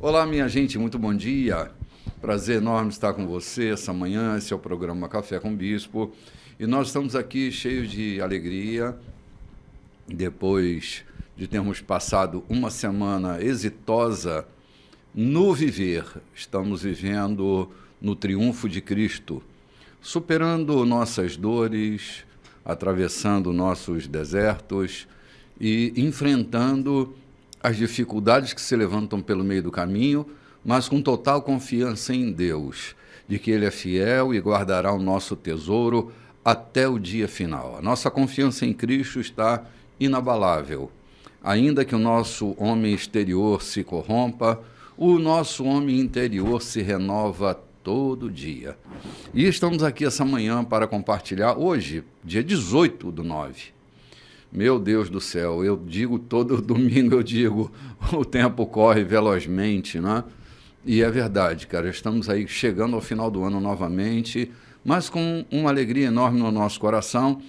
Olá, minha gente, muito bom dia. Prazer enorme estar com você essa manhã. Esse é o programa Café com Bispo. E nós estamos aqui cheios de alegria, depois de termos passado uma semana exitosa no viver. Estamos vivendo no triunfo de Cristo, superando nossas dores, atravessando nossos desertos e enfrentando as dificuldades que se levantam pelo meio do caminho, mas com total confiança em Deus, de que Ele é fiel e guardará o nosso tesouro até o dia final. A nossa confiança em Cristo está inabalável. Ainda que o nosso homem exterior se corrompa, o nosso homem interior se renova todo dia. E estamos aqui essa manhã para compartilhar, hoje, dia 18/9. Meu Deus do céu, eu digo todo domingo, o tempo corre velozmente, né? E é verdade, cara, estamos aí chegando ao final do ano novamente, mas com uma alegria enorme no nosso coração,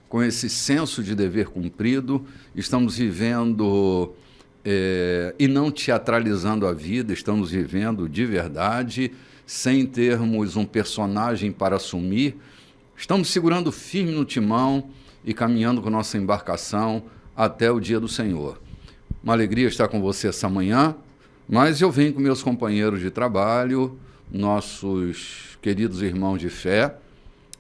com esse senso de dever cumprido, estamos vivendo e não teatralizando a vida, estamos vivendo de verdade, sem termos um personagem para assumir, estamos segurando firme no timão e caminhando com nossa embarcação até o dia do Senhor. Uma alegria estar com você essa manhã, mas eu venho com meus companheiros de trabalho, nossos queridos irmãos de fé.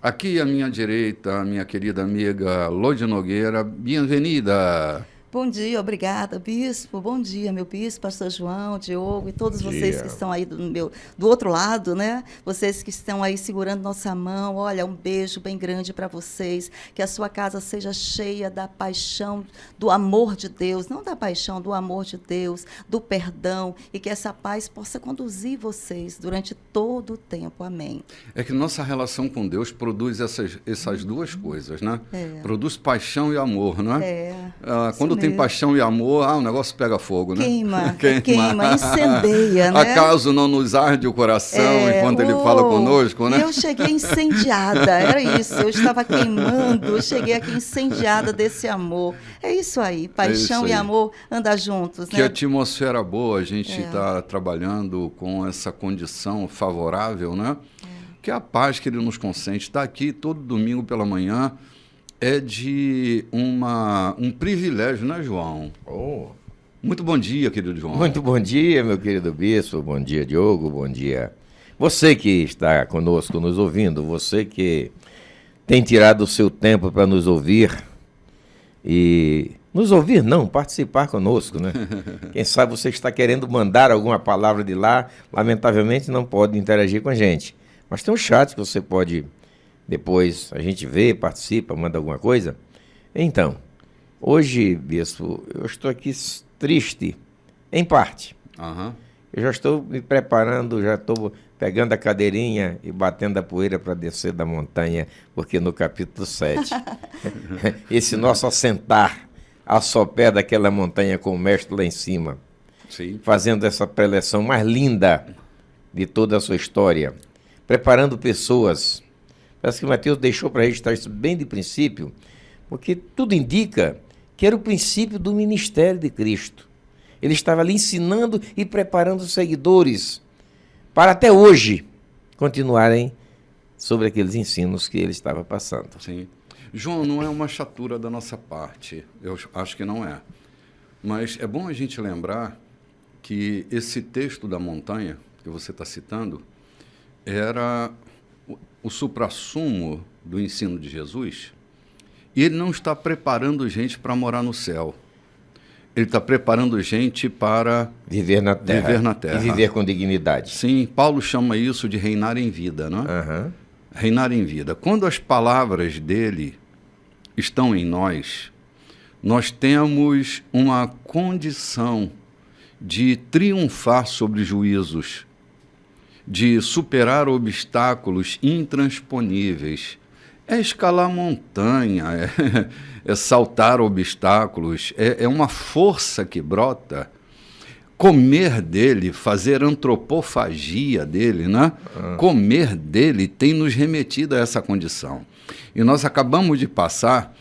Aqui à minha direita, a minha querida amiga Lodi Nogueira, bem-vinda. Bom dia, obrigada, bispo. Bom dia, meu bispo, pastor João, Diogo e todos vocês que estão aí do outro lado, né? Vocês que estão aí segurando nossa mão. Olha, um beijo bem grande para vocês. Que a sua casa seja cheia da paixão, do amor de Deus, não da paixão, do amor de Deus, do perdão, e que essa paz possa conduzir vocês durante todo o tempo. Amém. É que nossa relação com Deus produz essas duas coisas, né? Produz paixão e amor, né? Quando tem paixão e amor, o negócio pega fogo, né? Queima, incendeia, né? Acaso não nos arde o coração enquanto ele fala conosco, né? Eu cheguei incendiada, era isso. Eu estava queimando, eu cheguei aqui incendiada desse amor. É isso aí, paixão e amor andam juntos, Que né? atmosfera boa a gente está trabalhando com essa condição favorável, né? Que é a paz que ele nos consente. Está aqui todo domingo pela manhã. É de um privilégio, né, João? Muito bom dia, querido João. Muito bom dia, meu querido bispo. Bom dia, Diogo. Bom dia. Você que está conosco, nos ouvindo, você que tem tirado o seu tempo para nos ouvir e... Nos ouvir não, participar conosco, né? Quem sabe você está querendo mandar alguma palavra de lá, lamentavelmente não pode interagir com a gente. Mas tem um chat que você pode... Depois a gente vê, participa, manda alguma coisa. Então, hoje, bispo, eu estou aqui triste, em parte. Eu já estou me preparando, já estou pegando a cadeirinha e batendo a poeira para descer da montanha, porque no capítulo 7, esse nosso assentar ao sopé daquela montanha com o mestre lá em cima, sim, fazendo essa preleção mais linda de toda a sua história, preparando pessoas. Parece que o Mateus deixou para registrar isso bem de princípio, porque tudo indica que era o princípio do ministério de Cristo. Ele estava ali ensinando e preparando os seguidores para até hoje continuarem sobre aqueles ensinos que ele estava passando. Sim. João, não é uma chatura da nossa parte, eu acho que não é. Mas é bom a gente lembrar que esse texto da montanha que você está citando era o suprassumo do ensino de Jesus, e ele não está preparando gente para morar no céu. Ele está preparando gente para viver na terra. E viver com dignidade. Sim, Paulo chama isso de reinar em vida, não é? Reinar em vida. Quando as palavras dele estão em nós, nós temos uma condição de triunfar sobre juízos, de superar obstáculos intransponíveis. É escalar montanha, é saltar obstáculos, é uma força que brota. Comer dele, fazer antropofagia dele, né? Comer dele tem nos remetido a essa condição. E nós acabamos de passar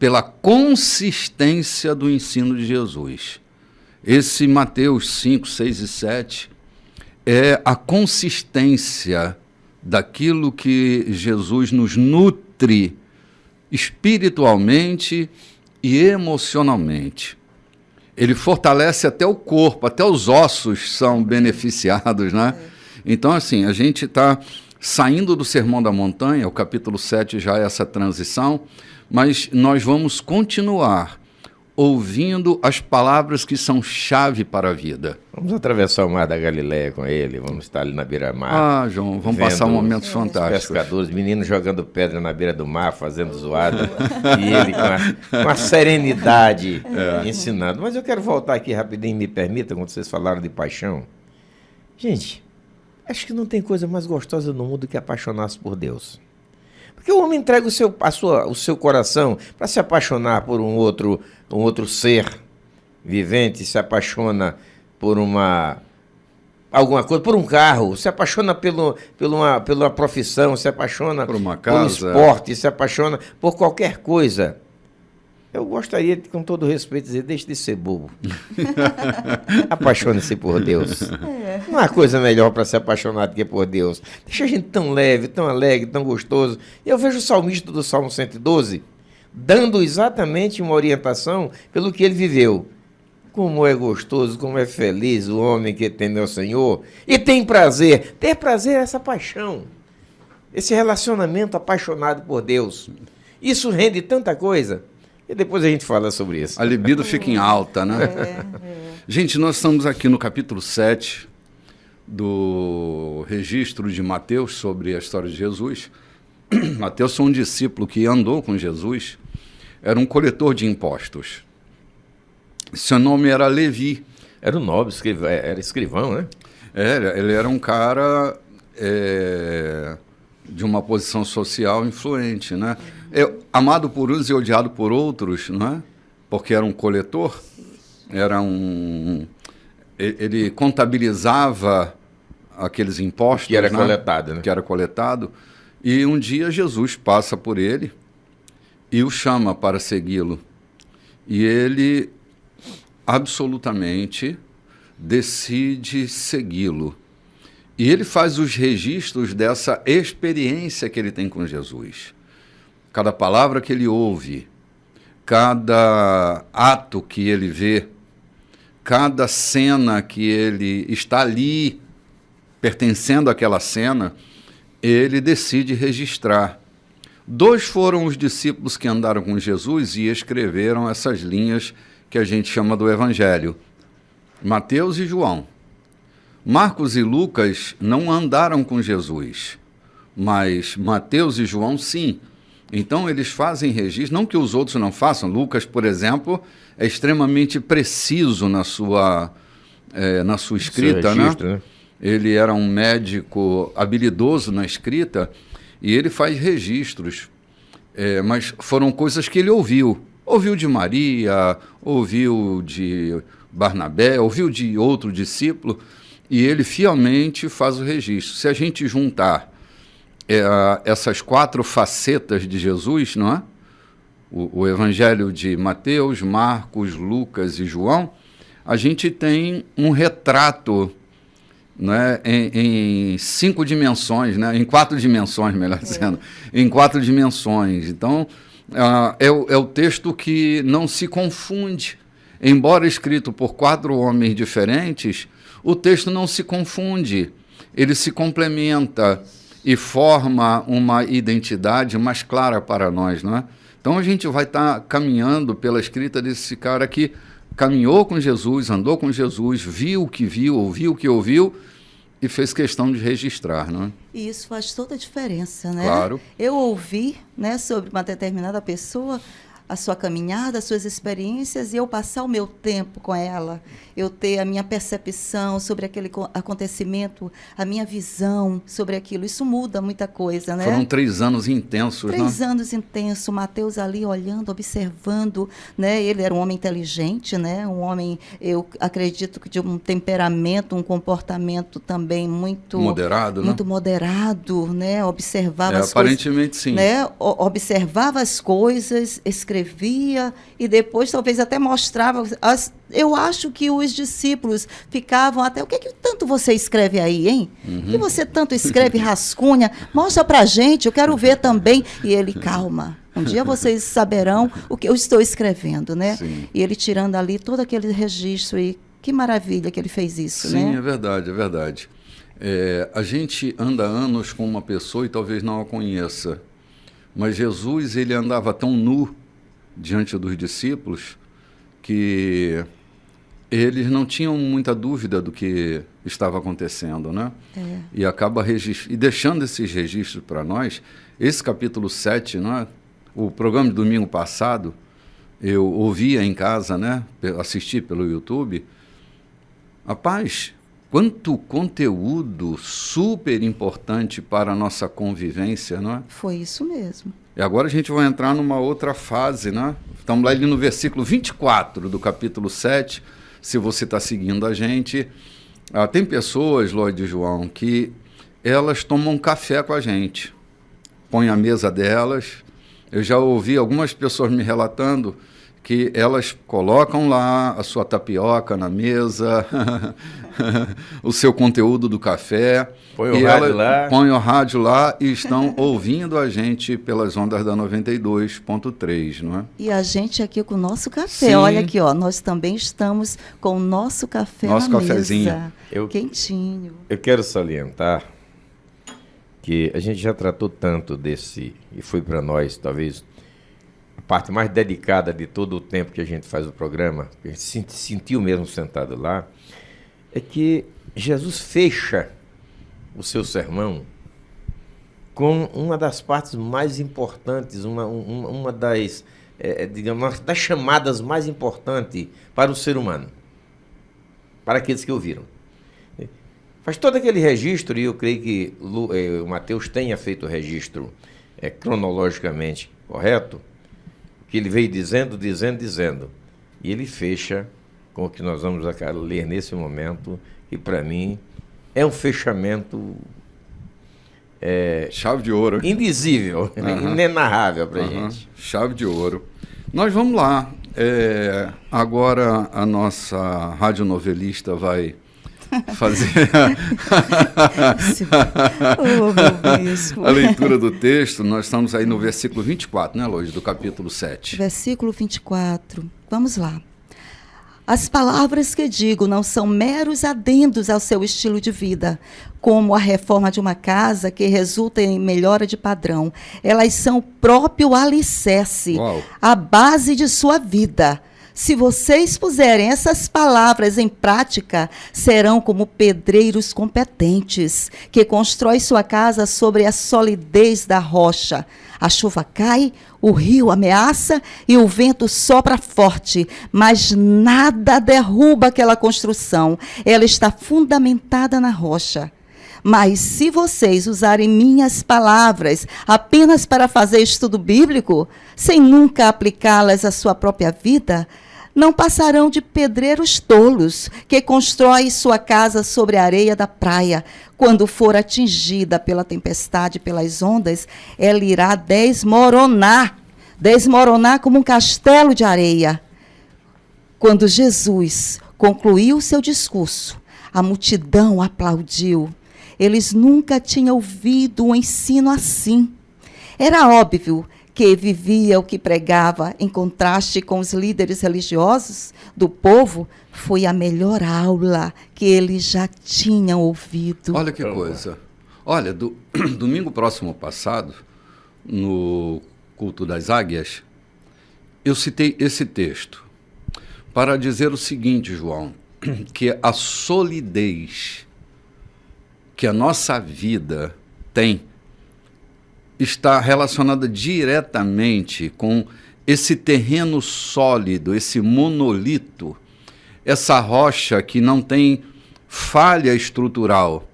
pela consistência do ensino de Jesus. Esse Mateus 5, 6 e 7 é a consistência daquilo que Jesus nos nutre espiritualmente e emocionalmente. Ele fortalece até o corpo, até os ossos são beneficiados, né? Então, assim, a gente está saindo do Sermão da Montanha, o capítulo 7 já é essa transição, mas nós vamos continuar ouvindo as palavras que são chave para a vida. Vamos atravessar o Mar da Galileia com ele, vamos estar ali na beira-mar. Ah, João, vamos passar momentos fantásticos. Pescadores, meninos jogando pedra na beira do mar, fazendo zoada, e ele com a serenidade ensinando. Mas eu quero voltar aqui rapidinho, me permita, quando vocês falaram de paixão. Gente, acho que não tem coisa mais gostosa no mundo do que apaixonar-se por Deus. Porque o homem entrega o seu coração para se apaixonar por um outro ser vivente, se apaixona por alguma coisa, por um carro, se apaixona pela profissão, se apaixona por uma casa, por esporte, se apaixona por qualquer coisa. Eu gostaria, com todo respeito, de dizer, deixe de ser bobo. Apaixone-se por Deus. Não há coisa melhor para se apaixonar do que por Deus. Deixa a gente tão leve, tão alegre, tão gostoso. E eu vejo o salmista do Salmo 112 dando exatamente uma orientação pelo que ele viveu. Como é gostoso, como é feliz o homem que teme ao Senhor e tem prazer. Ter prazer é essa paixão, esse relacionamento apaixonado por Deus. Isso rende tanta coisa. E depois a gente fala sobre isso. A libido fica em alta, né? Gente, nós estamos aqui no capítulo 7 do registro de Mateus sobre a história de Jesus. Mateus foi um discípulo que andou com Jesus, era um coletor de impostos. Seu nome era Levi. Era um nobre, era escrivão, né? Ele era um cara de uma posição social influente, né? Amado por uns e odiado por outros, não é? Porque era um coletor, ele contabilizava aqueles impostos, que era né? coletado, né? Que era coletado. E um dia Jesus passa por ele e o chama para segui-lo. E ele absolutamente decide segui-lo. E ele faz os registros dessa experiência que ele tem com Jesus. Cada palavra que ele ouve, cada ato que ele vê, cada cena que ele está ali, pertencendo àquela cena, ele decide registrar. 2 foram os discípulos que andaram com Jesus e escreveram essas linhas que a gente chama do Evangelho: Mateus e João. Marcos e Lucas não andaram com Jesus, mas Mateus e João sim. Então eles fazem registro, não que os outros não façam. Lucas, por exemplo, é extremamente preciso na sua escrita, registro, né? Ele era um médico habilidoso na escrita e ele faz registros, mas foram coisas que ele ouviu. Ouviu de Maria, ouviu de Barnabé, ouviu de outro discípulo, e ele fielmente faz o registro. Se a gente juntar essas 4 facetas de Jesus, não é? O Evangelho de Mateus, Marcos, Lucas e João, a gente tem um retrato, né, em 5 dimensões, né, em 4 dimensões, melhor dizendo, em 4 dimensões. Então, é o texto que não se confunde. Embora escrito por 4 homens diferentes, o texto não se confunde, ele se complementa e forma uma identidade mais clara para nós, não é? Então a gente vai estar caminhando pela escrita desse cara que caminhou com Jesus, andou com Jesus, viu o que viu, ouviu o que ouviu e fez questão de registrar, não é? E isso faz toda a diferença, né? Claro. Eu ouvi, né, sobre uma determinada pessoa, a sua caminhada, as suas experiências, e eu passar o meu tempo com ela, eu ter a minha percepção sobre aquele acontecimento, a minha visão sobre aquilo, isso muda muita coisa, né? Foram 3 anos intensos, 3 anos intensos, Mateus ali olhando, observando, né? Ele era um homem inteligente, né? Um homem, eu acredito que de um temperamento, um comportamento também muito moderado, muito moderado, né? Observava as aparentemente coisas, sim, né? Observava as coisas, escrevia escrevia e depois talvez até mostrava. Eu acho que os discípulos ficavam até, o que tanto você escreve aí, hein? O que você tanto escreve, rascunha? Mostra pra gente, eu quero ver também. E ele, calma, um dia vocês saberão o que eu estou escrevendo, né? Sim. E ele tirando ali todo aquele registro e que maravilha que ele fez isso, Sim, né? é verdade, é verdade. A gente anda anos com uma pessoa e talvez não a conheça, mas Jesus, ele andava tão nu diante dos discípulos que eles não tinham muita dúvida do que estava acontecendo, né? E acaba e deixando esses registros para nós. Esse capítulo 7, né? O programa de domingo passado, eu ouvia em casa, né? Assisti pelo YouTube. Rapaz, quanto conteúdo super importante para a nossa convivência, não é? Foi isso mesmo. E agora a gente vai entrar numa outra fase, né? Estamos lá ali no versículo 24 do capítulo 7, se você está seguindo a gente. Tem pessoas, Lloyd e João, que elas tomam café com a gente, põem a mesa delas. Eu já ouvi algumas pessoas me relatando que elas colocam lá a sua tapioca na mesa, o seu conteúdo do café. Põe o rádio lá. Põe o rádio lá e estão ouvindo a gente pelas ondas da 92.3, não é? E a gente aqui com o nosso café. Sim. Olha aqui, ó, nós também estamos com o nosso café Nosso na cafezinho. mesa. Eu- Quentinho. Eu quero salientar que a gente já tratou tanto desse, e foi para nós, talvez, a parte mais dedicada de todo o tempo que a gente faz o programa, que a gente se sentiu mesmo sentado lá, é que Jesus fecha o seu sermão com uma das partes mais importantes, uma das, digamos, uma das chamadas mais importantes para o ser humano, para aqueles que ouviram. Faz todo aquele registro, e eu creio que o Mateus tenha feito o registro cronologicamente correto, que ele veio dizendo. E ele fecha com o que nós vamos ler nesse momento, que para mim é um fechamento Chave de ouro. indizível, inenarrável para a gente. Chave de ouro. Nós vamos lá. Agora a nossa radionovelista vai fazer Oh, meu bispo. a leitura do texto. Nós estamos aí no versículo 24, né, Loide, do capítulo 7. Versículo 24. Vamos lá. As palavras que digo não são meros adendos ao seu estilo de vida, como a reforma de uma casa que resulta em melhora de padrão. Elas são o próprio alicerce, Uau. a base de sua vida. Se vocês puserem essas palavras em prática, serão como pedreiros competentes, que constroem sua casa sobre a solidez da rocha. A chuva cai, o rio ameaça e o vento sopra forte, mas nada derruba aquela construção. Ela está fundamentada na rocha. Mas se vocês usarem minhas palavras apenas para fazer estudo bíblico, sem nunca aplicá-las à sua própria vida, não passarão de pedreiros tolos que constroem sua casa sobre a areia da praia. Quando for atingida pela tempestade, pelas ondas, ela irá desmoronar como um castelo de areia. Quando Jesus concluiu seu discurso, a multidão aplaudiu. Eles nunca tinham ouvido um ensino assim. Era óbvio que vivia o que pregava, em contraste com os líderes religiosos do povo. Foi a melhor aula que eles já tinham ouvido. Olha que coisa. Olha, domingo próximo passado, no Culto das Águias, eu citei esse texto para dizer o seguinte, João, que a solidez que a nossa vida tem está relacionada diretamente com esse terreno sólido, esse monolito, essa rocha que não tem falha estrutural,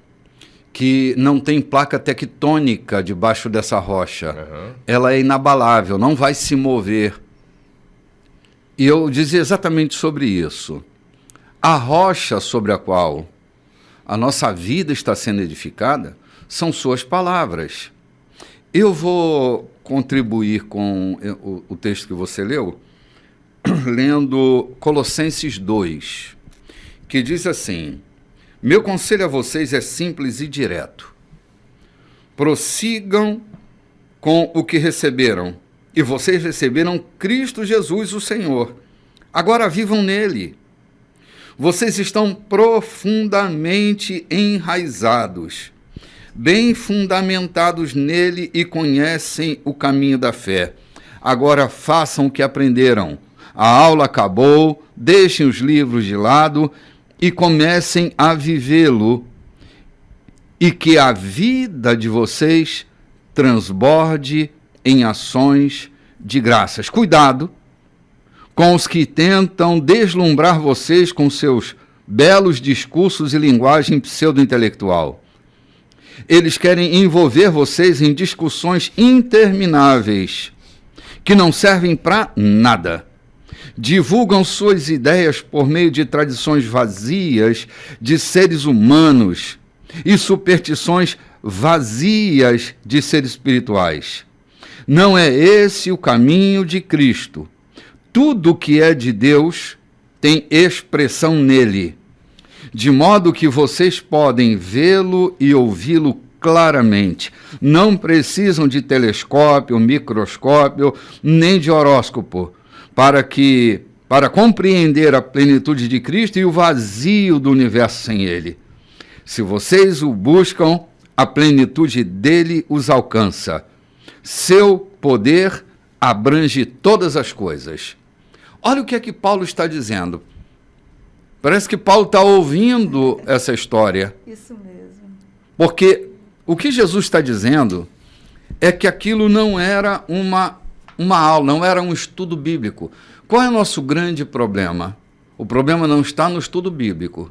que não tem placa tectônica debaixo dessa rocha. Ela é inabalável, não vai se mover. E eu dizia exatamente sobre isso. A rocha sobre a qual a nossa vida está sendo edificada são suas palavras. Eu vou contribuir com o texto que você leu, lendo Colossenses 2, que diz assim: meu conselho a vocês é simples e direto. Prossigam com o que receberam, e vocês receberam Cristo Jesus, o Senhor. Agora vivam nele. Vocês estão profundamente enraizados, bem fundamentados nele e conhecem o caminho da fé. Agora façam o que aprenderam. A aula acabou, deixem os livros de lado e comecem a vivê-lo, e que a vida de vocês transborde em ações de graças. Cuidado com os que tentam deslumbrar vocês com seus belos discursos e linguagem pseudo-intelectual. Eles querem envolver vocês em discussões intermináveis, que não servem para nada. Divulgam suas ideias por meio de tradições vazias de seres humanos e superstições vazias de seres espirituais. Não é esse o caminho de Cristo. Tudo que é de Deus tem expressão nele, de modo que vocês podem vê-lo e ouvi-lo claramente. Não precisam de telescópio, microscópio, nem de horóscopo, para compreender a plenitude de Cristo e o vazio do universo sem ele. Se vocês o buscam, a plenitude dele os alcança. Seu poder abrange todas as coisas. Olha o que é que Paulo está dizendo. Parece que Paulo está ouvindo essa história. Isso mesmo. Porque o que Jesus está dizendo é que aquilo não era uma aula, não era um estudo bíblico. Qual é o nosso grande problema? O problema não está no estudo bíblico.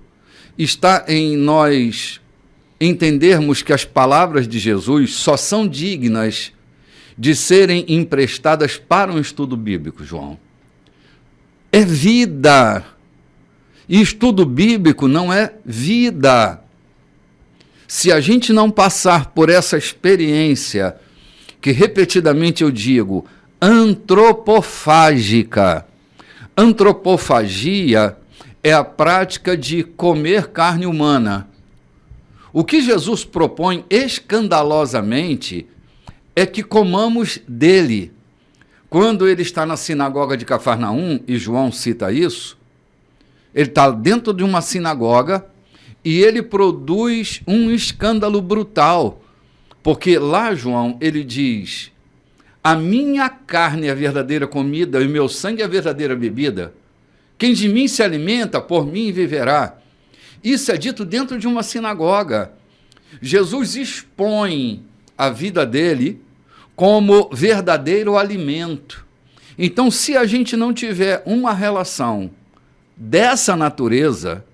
Está em nós entendermos que as palavras de Jesus só são dignas de serem emprestadas para um estudo bíblico, João. É vida. E estudo bíblico não é vida. Se a gente não passar por essa experiência, que repetidamente eu digo, antropofágica. Antropofagia é a prática de comer carne humana. O que Jesus propõe escandalosamente é que comamos dele. Quando ele está na sinagoga de Cafarnaum, e João cita isso, ele está dentro de uma sinagoga e ele produz um escândalo brutal. Porque lá, João, ele diz: a minha carne é a verdadeira comida e o meu sangue é a verdadeira bebida. Quem de mim se alimenta, por mim viverá. Isso é dito dentro de uma sinagoga. Jesus expõe a vida dele como verdadeiro alimento. Então, se a gente não tiver uma relação dessa natureza,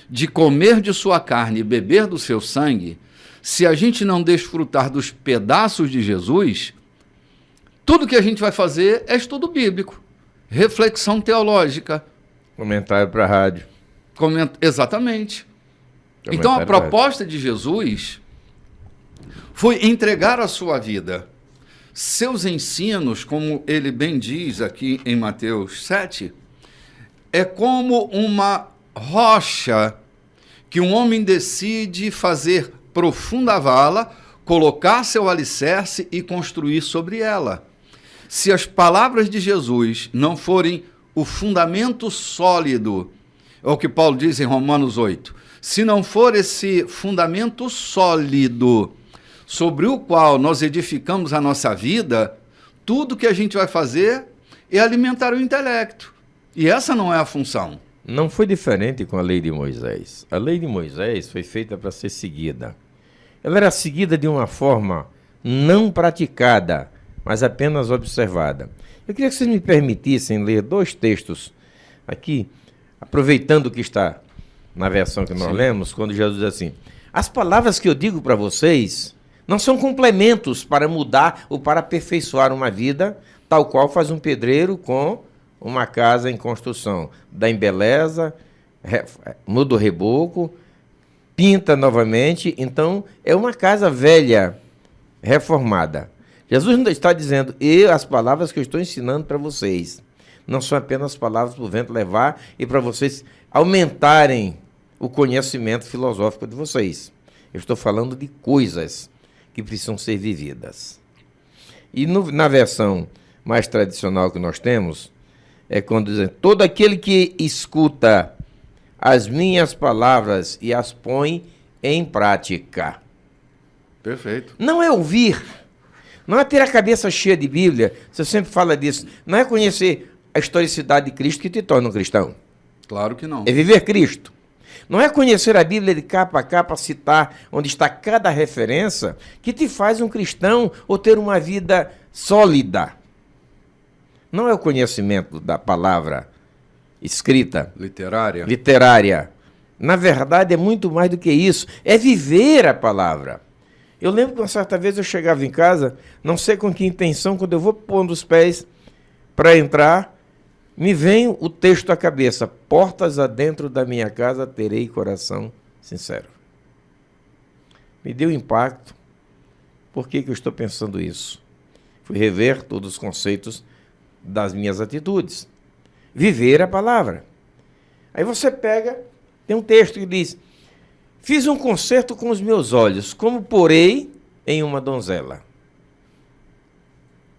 de comer de sua carne e beber do seu sangue, se a gente não desfrutar dos pedaços de Jesus, tudo que a gente vai fazer é estudo bíblico, reflexão teológica. Comentário para a rádio. Exatamente. Então, a proposta de Jesus foi entregar a sua vida. Seus ensinos, como ele bem diz aqui em Mateus 7, é como uma rocha que um homem decide fazer profunda vala, colocar seu alicerce e construir sobre ela. Se as palavras de Jesus não forem o fundamento sólido, é o que Paulo diz em Romanos 8, se não for esse fundamento sólido sobre o qual nós edificamos a nossa vida, tudo que a gente vai fazer é alimentar o intelecto. E essa não é a função. Não foi diferente com a lei de Moisés. A lei de Moisés foi feita para ser seguida. Ela era seguida de uma forma não praticada, mas apenas observada. Eu queria que vocês me permitissem ler 2 textos aqui, aproveitando que está na versão que nós lemos, quando Jesus diz assim: as palavras que eu digo para vocês não são complementos para mudar ou para aperfeiçoar uma vida, tal qual faz um pedreiro com uma casa em construção. Dá embeleza, muda o reboco, pinta novamente. Então, é uma casa velha, reformada. Jesus não está dizendo, e as palavras que eu estou ensinando para vocês não são apenas palavras para o vento levar e para vocês aumentarem o conhecimento filosófico de vocês. Eu estou falando de coisas que precisam ser vividas. E na versão mais tradicional que nós temos, é quando dizem, todo aquele que escuta as minhas palavras e as põe em prática. Perfeito. Não é ouvir, não é ter a cabeça cheia de Bíblia, você sempre fala disso, não é conhecer a historicidade de Cristo que te torna um cristão. Claro que não. É viver Cristo. Não é conhecer a Bíblia de capa a capa, citar onde está cada referência, que te faz um cristão ou ter uma vida sólida. Não é o conhecimento da palavra escrita, literária. Na verdade, é muito mais do que isso. É viver a palavra. Eu lembro que uma certa vez eu chegava em casa, não sei com que intenção, quando eu vou pondo os pés para entrar, me vem o texto à cabeça. Portas adentro da minha casa terei coração sincero. Me deu impacto. Por que eu estou pensando isso? Fui rever todos os conceitos das minhas atitudes. Viver a palavra. Aí você pega, tem um texto que diz, fiz um concerto com os meus olhos, como porei em uma donzela.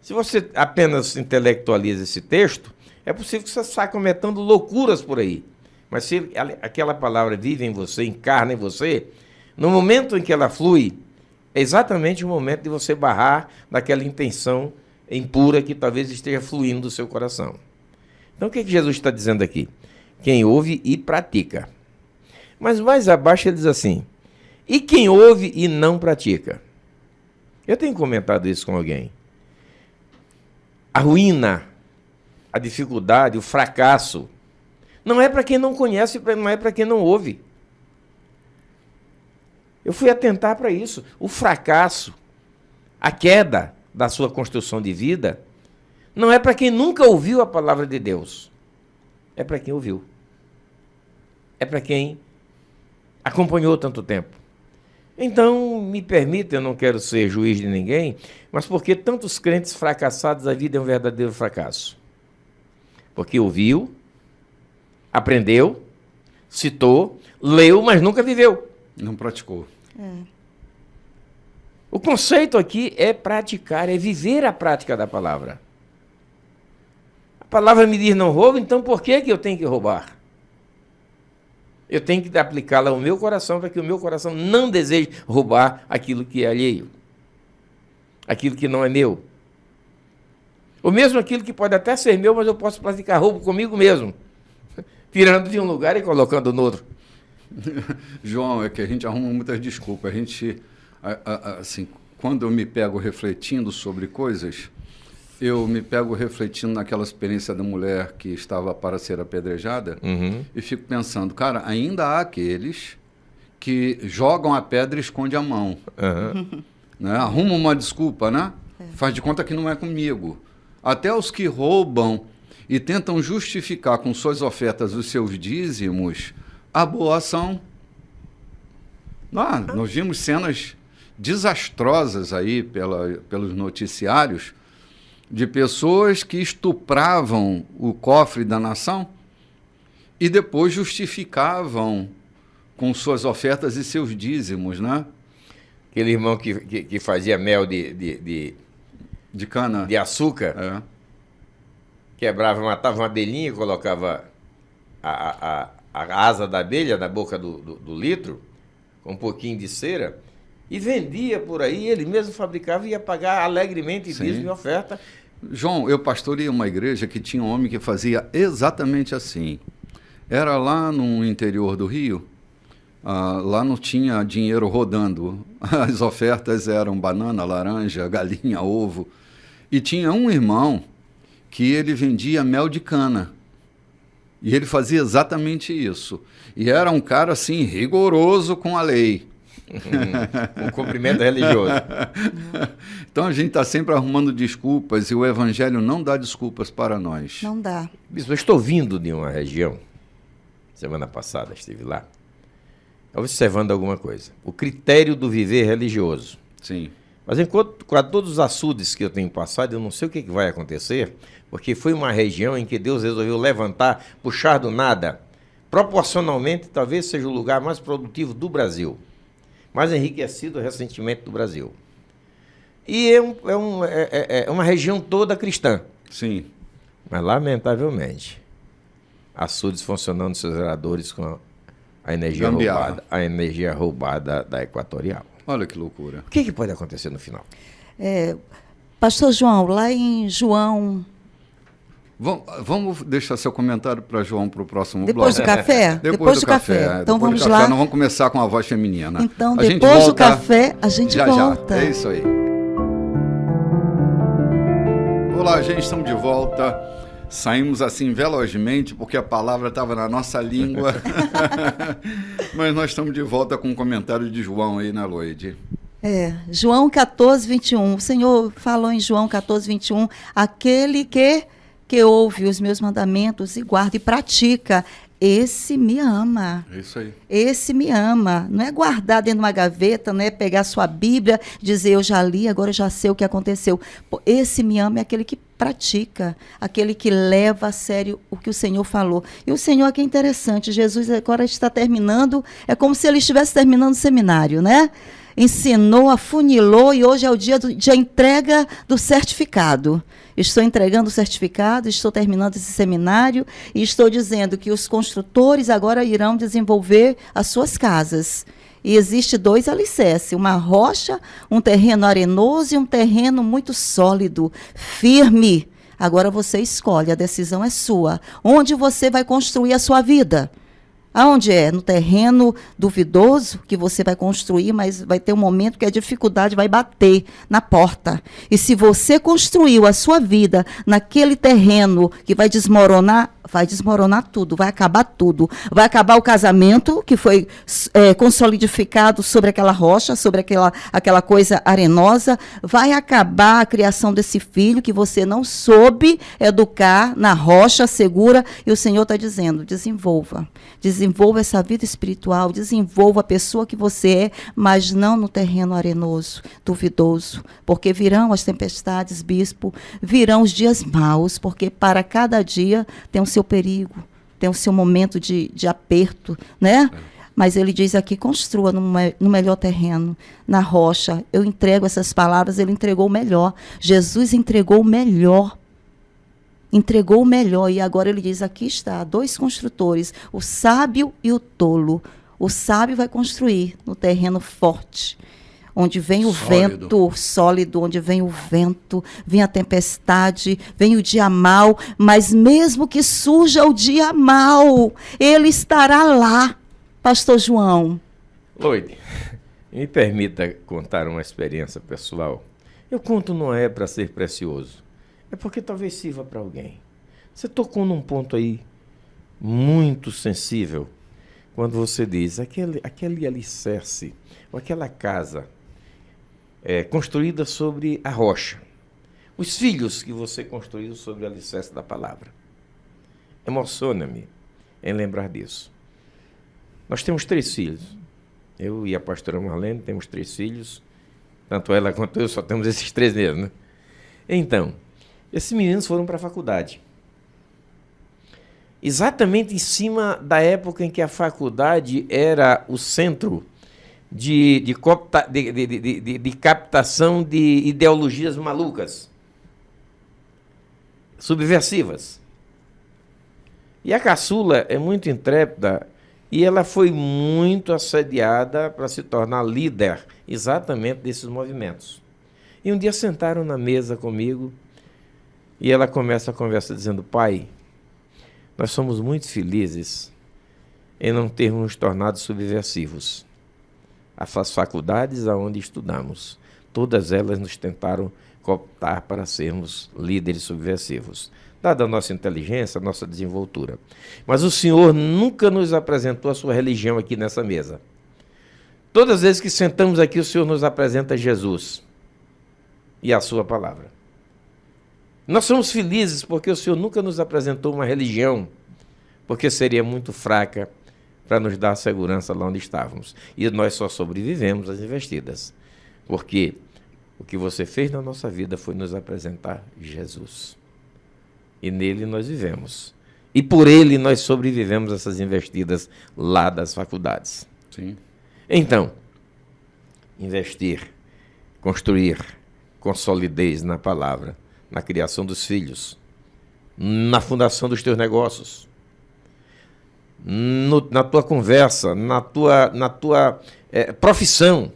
Se você apenas intelectualiza esse texto, é possível que você saia cometendo loucuras por aí. Mas se aquela palavra vive em você, encarna em você, no momento em que ela flui, é exatamente o momento de você barrar daquela intenção impura que talvez esteja fluindo do seu coração. Então o que Jesus está dizendo aqui? Quem ouve e pratica. Mas mais abaixo ele diz assim, e quem ouve e não pratica? Eu tenho comentado isso com alguém. A ruína, a dificuldade, o fracasso, não é para quem não conhece, não é para quem não ouve. Eu fui atentar para isso. O fracasso, a queda da sua construção de vida, não é para quem nunca ouviu a palavra de Deus. É para quem ouviu. É para quem acompanhou tanto tempo. Então, me permita, eu não quero ser juiz de ninguém, mas porque tantos crentes fracassados, a vida é um verdadeiro fracasso. Porque ouviu, aprendeu, citou, leu, mas nunca viveu. Não praticou. O conceito aqui é praticar, é viver a prática da palavra. A palavra me diz não rouba, então por que eu tenho que roubar? Eu tenho que aplicá-la ao meu coração para que o meu coração não deseje roubar aquilo que é alheio, aquilo que não é meu. Ou mesmo aquilo que pode até ser meu, mas eu posso praticar roubo comigo mesmo, tirando de um lugar e colocando no outro. João, é que a gente arruma muitas desculpas. A gente, assim, quando eu me pego refletindo sobre coisas, eu me pego refletindo naquela experiência da mulher que estava para ser apedrejada, e fico pensando, cara, ainda há aqueles que jogam a pedra e escondem a mão. Né? Arruma uma desculpa, né? Faz de conta que não é comigo. Até os que roubam e tentam justificar com suas ofertas os seus dízimos a boa ação. Nós vimos cenas desastrosas aí pelos noticiários de pessoas que estupravam o cofre da nação e depois justificavam com suas ofertas e seus dízimos, né? Aquele irmão que fazia mel de cana, de açúcar, quebrava, matava uma abelhinha, colocava a asa da abelha na boca do litro, com um pouquinho de cera, e vendia por aí, ele mesmo fabricava e ia pagar alegremente dízimo e oferta. João, eu pastorei uma igreja que tinha um homem que fazia exatamente assim. Era lá no interior do Rio, lá não tinha dinheiro rodando. As ofertas eram banana, laranja, galinha, ovo. E tinha um irmão que ele vendia mel de cana. E ele fazia exatamente isso. E era um cara, assim, rigoroso com a lei. Um cumprimento religioso. Então a gente está sempre arrumando desculpas e o evangelho não dá desculpas para nós. Não dá. Bispo, eu estou vindo de uma região, semana passada estive lá, observando alguma coisa. O critério do viver religioso. Sim. Mas enquanto com todos os açudes que eu tenho passado, eu não sei o que vai acontecer, porque foi uma região em que Deus resolveu levantar, puxar do nada. Proporcionalmente, talvez seja o lugar mais produtivo do Brasil, mais enriquecido recentemente do Brasil. E é uma região toda cristã. Sim. Mas, lamentavelmente, açudes funcionando seus geradores com a energia roubada da Equatorial. Olha que loucura. O que pode acontecer no final? Pastor João, lá em João... Vamos deixar seu comentário para João para o próximo Depois bloco. do café? Depois do café. Então depois vamos do café, lá. Nós vamos começar com a voz feminina. Então, a gente depois do volta café, a gente volta. Já. É isso aí. Olá, gente, estamos de volta. Saímos assim velozmente porque a palavra estava na nossa língua. Mas nós estamos de volta com um comentário de João aí, né, Loide? João 14, 21. O Senhor falou em João 14, 21. Aquele que ouve os meus mandamentos e guarda e pratica, esse me ama. É isso aí. Esse me ama. Não é guardar dentro de uma gaveta, não é pegar sua Bíblia, dizer eu já li, agora eu já sei o que aconteceu. Esse me ama é aquele que pratica, aquele que leva a sério o que o Senhor falou. E o Senhor aqui é interessante, Jesus agora está terminando, é como se ele estivesse terminando o seminário, né? Ensinou, afunilou e hoje é o dia de entrega do certificado. Estou entregando o certificado, estou terminando esse seminário e estou dizendo que os construtores agora irão desenvolver as suas casas. E existe 2 alicerces, uma rocha, um terreno arenoso e um terreno muito sólido, firme. Agora você escolhe, a decisão é sua. Onde você vai construir a sua vida? Aonde é? No terreno duvidoso que você vai construir, mas vai ter um momento que a dificuldade vai bater na porta. E se você construiu a sua vida naquele terreno que vai desmoronar tudo, vai acabar tudo. Vai acabar o casamento que foi consolidificado sobre aquela rocha, sobre aquela coisa arenosa. Vai acabar a criação desse filho que você não soube educar na rocha segura. E o Senhor está dizendo, desenvolva essa vida espiritual, desenvolva a pessoa que você é, mas não no terreno arenoso, duvidoso, porque virão as tempestades, bispo, virão os dias maus, porque para cada dia tem o seu perigo, tem o seu momento de aperto, né? Mas ele diz aqui, construa no melhor terreno, na rocha. Eu entrego essas palavras, ele entregou o melhor. Jesus entregou o melhor. Entregou o melhor e agora ele diz, aqui está, 2 construtores, o sábio e o tolo. O sábio vai construir no terreno forte, onde vem o vento sólido, onde vem o vento, vem a tempestade, vem o dia mau, mas mesmo que surja o dia mau, ele estará lá, Pastor João. Loide, me permita contar uma experiência pessoal. Eu conto não é para ser precioso. É porque talvez sirva para alguém. Você tocou num ponto aí muito sensível, quando você diz, aquele alicerce, ou aquela casa construída sobre a rocha. Os filhos que você construiu sobre o alicerce da palavra. Emociona-me em lembrar disso. Nós temos 3 filhos. Eu e a pastora Marlene temos 3 filhos. Tanto ela quanto eu só temos esses 3 mesmo, né? Então, esses meninos foram para a faculdade. Exatamente em cima da época em que a faculdade era o centro de captação de ideologias malucas, subversivas. E a caçula é muito intrépida e ela foi muito assediada para se tornar líder exatamente desses movimentos. E um dia sentaram na mesa comigo e ela começa a conversa dizendo, pai, nós somos muito felizes em não termos nos tornado subversivos. As faculdades aonde estudamos, todas elas nos tentaram cooptar para sermos líderes subversivos, dada a nossa inteligência, a nossa desenvoltura. Mas o Senhor nunca nos apresentou a sua religião aqui nessa mesa. Todas as vezes que sentamos aqui, o Senhor nos apresenta Jesus e a sua palavra. Nós somos felizes porque o Senhor nunca nos apresentou uma religião, porque seria muito fraca para nos dar segurança lá onde estávamos. E nós só sobrevivemos às investidas, porque O que você fez na nossa vida foi nos apresentar Jesus. E nele nós vivemos. E por ele nós sobrevivemos essas investidas lá das faculdades. Sim. Então, investir, construir com solidez na palavra, na criação dos filhos, na fundação dos teus negócios, na tua conversa, na tua profissão.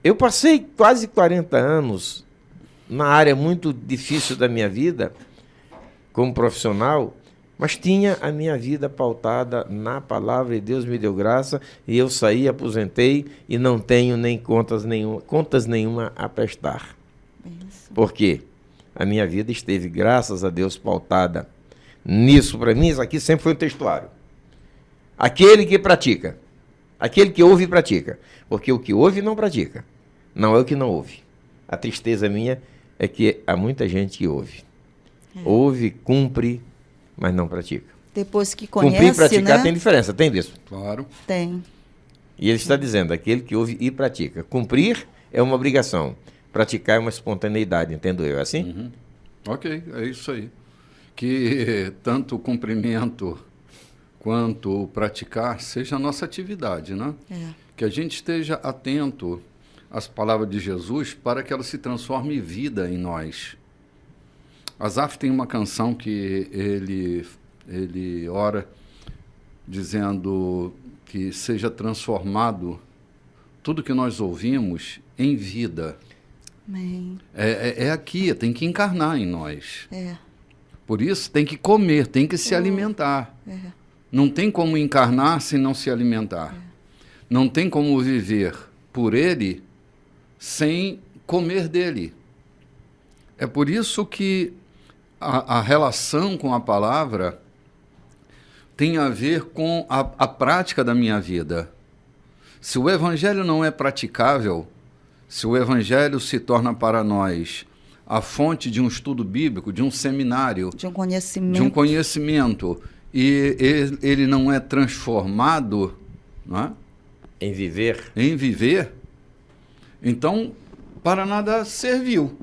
Eu passei quase 40 anos na área muito difícil da minha vida, como profissional, mas tinha a minha vida pautada na palavra e Deus me deu graça e eu saí, aposentei e não tenho nem contas nenhuma a prestar. Isso. Por quê? A minha vida esteve, graças a Deus, pautada nisso. Para mim, isso aqui sempre foi um textuário. Aquele que pratica, aquele que ouve e pratica, porque o que ouve não pratica, não é o que não ouve. A tristeza minha é que há muita gente que ouve. Ouve, cumpre, mas não pratica. Depois que conhece, cumprir e praticar, né? tem diferença, tem disso? Claro. Tem. E ele está dizendo, aquele que ouve e pratica. Cumprir é uma obrigação, praticar é uma espontaneidade, entendo eu, é assim? Uhum. Ok, é isso aí. Que tanto o cumprimento quanto o praticar seja a nossa atividade, né? É. Que a gente esteja atento às palavras de Jesus para que ela se transforme em vida em nós. Asaf tem uma canção que ele ora dizendo que seja transformado tudo que nós ouvimos em vida. Amém. É aqui, tem que encarnar em nós. É. Por isso tem que comer, tem que se alimentar. É. Não tem como encarnar sem não se alimentar. Não tem como viver por ele sem comer dele. É por isso que a relação com a palavra tem a ver com a prática da minha vida. Se o evangelho não é praticável, se o evangelho se torna para nós a fonte de um estudo bíblico, de um seminário, De um conhecimento. de um conhecimento, e ele não é transformado, não é? Em viver. Em viver, então para nada serviu.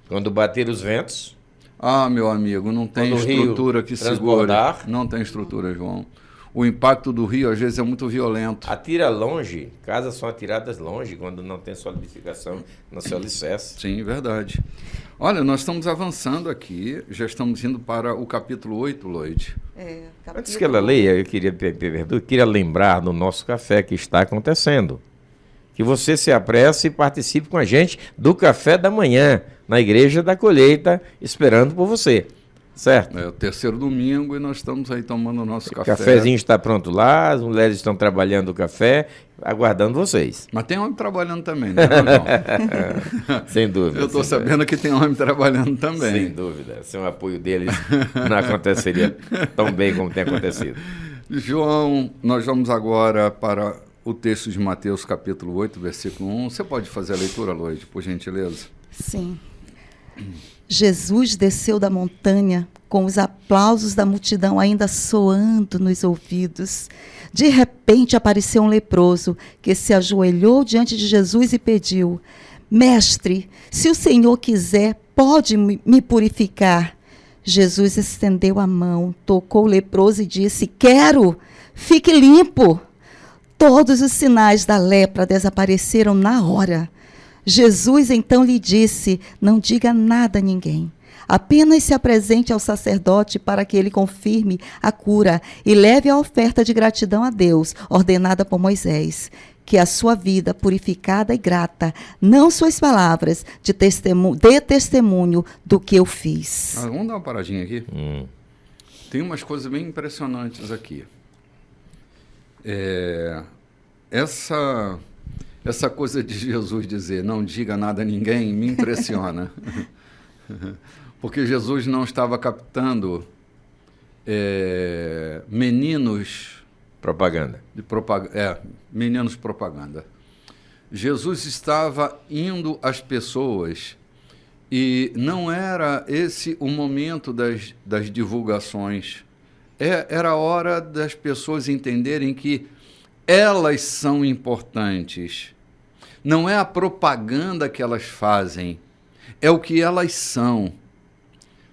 Quando bater os ventos, Ah, meu amigo, não tem Quando o rio estrutura que segure. transbordar. Não tem estrutura, João. O impacto do rio, às vezes, é muito violento. atira longe, casas são atiradas longe quando não tem solidificação no seu alicerce. Sim, verdade. Olha, nós estamos avançando aqui, já estamos indo para o capítulo 8, Lloyd. É, Antes que ela leia, eu queria lembrar do nosso café que está acontecendo. Que você se apresse e participe com a gente do café da manhã, na Igreja da Colheita, esperando por você. Certo? É o terceiro domingo e nós estamos aí tomando o nosso O café. cafezinho está pronto lá, as mulheres estão trabalhando o café, aguardando vocês. Mas tem homem trabalhando também, né, João? Sem dúvida. Eu estou sem sabendo que tem homem trabalhando dúvida. também. Sem dúvida. Sem o apoio deles, não aconteceria tão bem como tem acontecido. João, nós vamos agora para o texto de Mateus, capítulo 8, versículo 1. Você pode fazer a leitura, Lloyd, por gentileza? Sim. Jesus desceu da montanha com os aplausos da multidão ainda soando nos ouvidos. De repente apareceu um leproso que se ajoelhou diante de Jesus e pediu: Mestre, se o Senhor quiser, pode me purificar. Jesus estendeu a mão, tocou o leproso e disse: Quero, fique limpo. Todos os sinais da lepra desapareceram na hora. Jesus então lhe disse: Não diga nada a ninguém. Apenas se apresente ao sacerdote para que ele confirme a cura e leve a oferta de gratidão a Deus, ordenada por Moisés. Que a sua vida purificada e grata, não suas palavras, dê testemunho do que eu fiz. Vamos dar uma paradinha aqui? Tem umas coisas bem impressionantes aqui. Essa coisa de Jesus dizer, não diga nada a ninguém, me impressiona. Porque Jesus não estava captando meninos... Propaganda. Meninos propaganda. Jesus estava indo às pessoas e não era esse o momento das divulgações. Era a hora das pessoas entenderem que elas são importantes. Não é a propaganda que elas fazem, é o que elas são.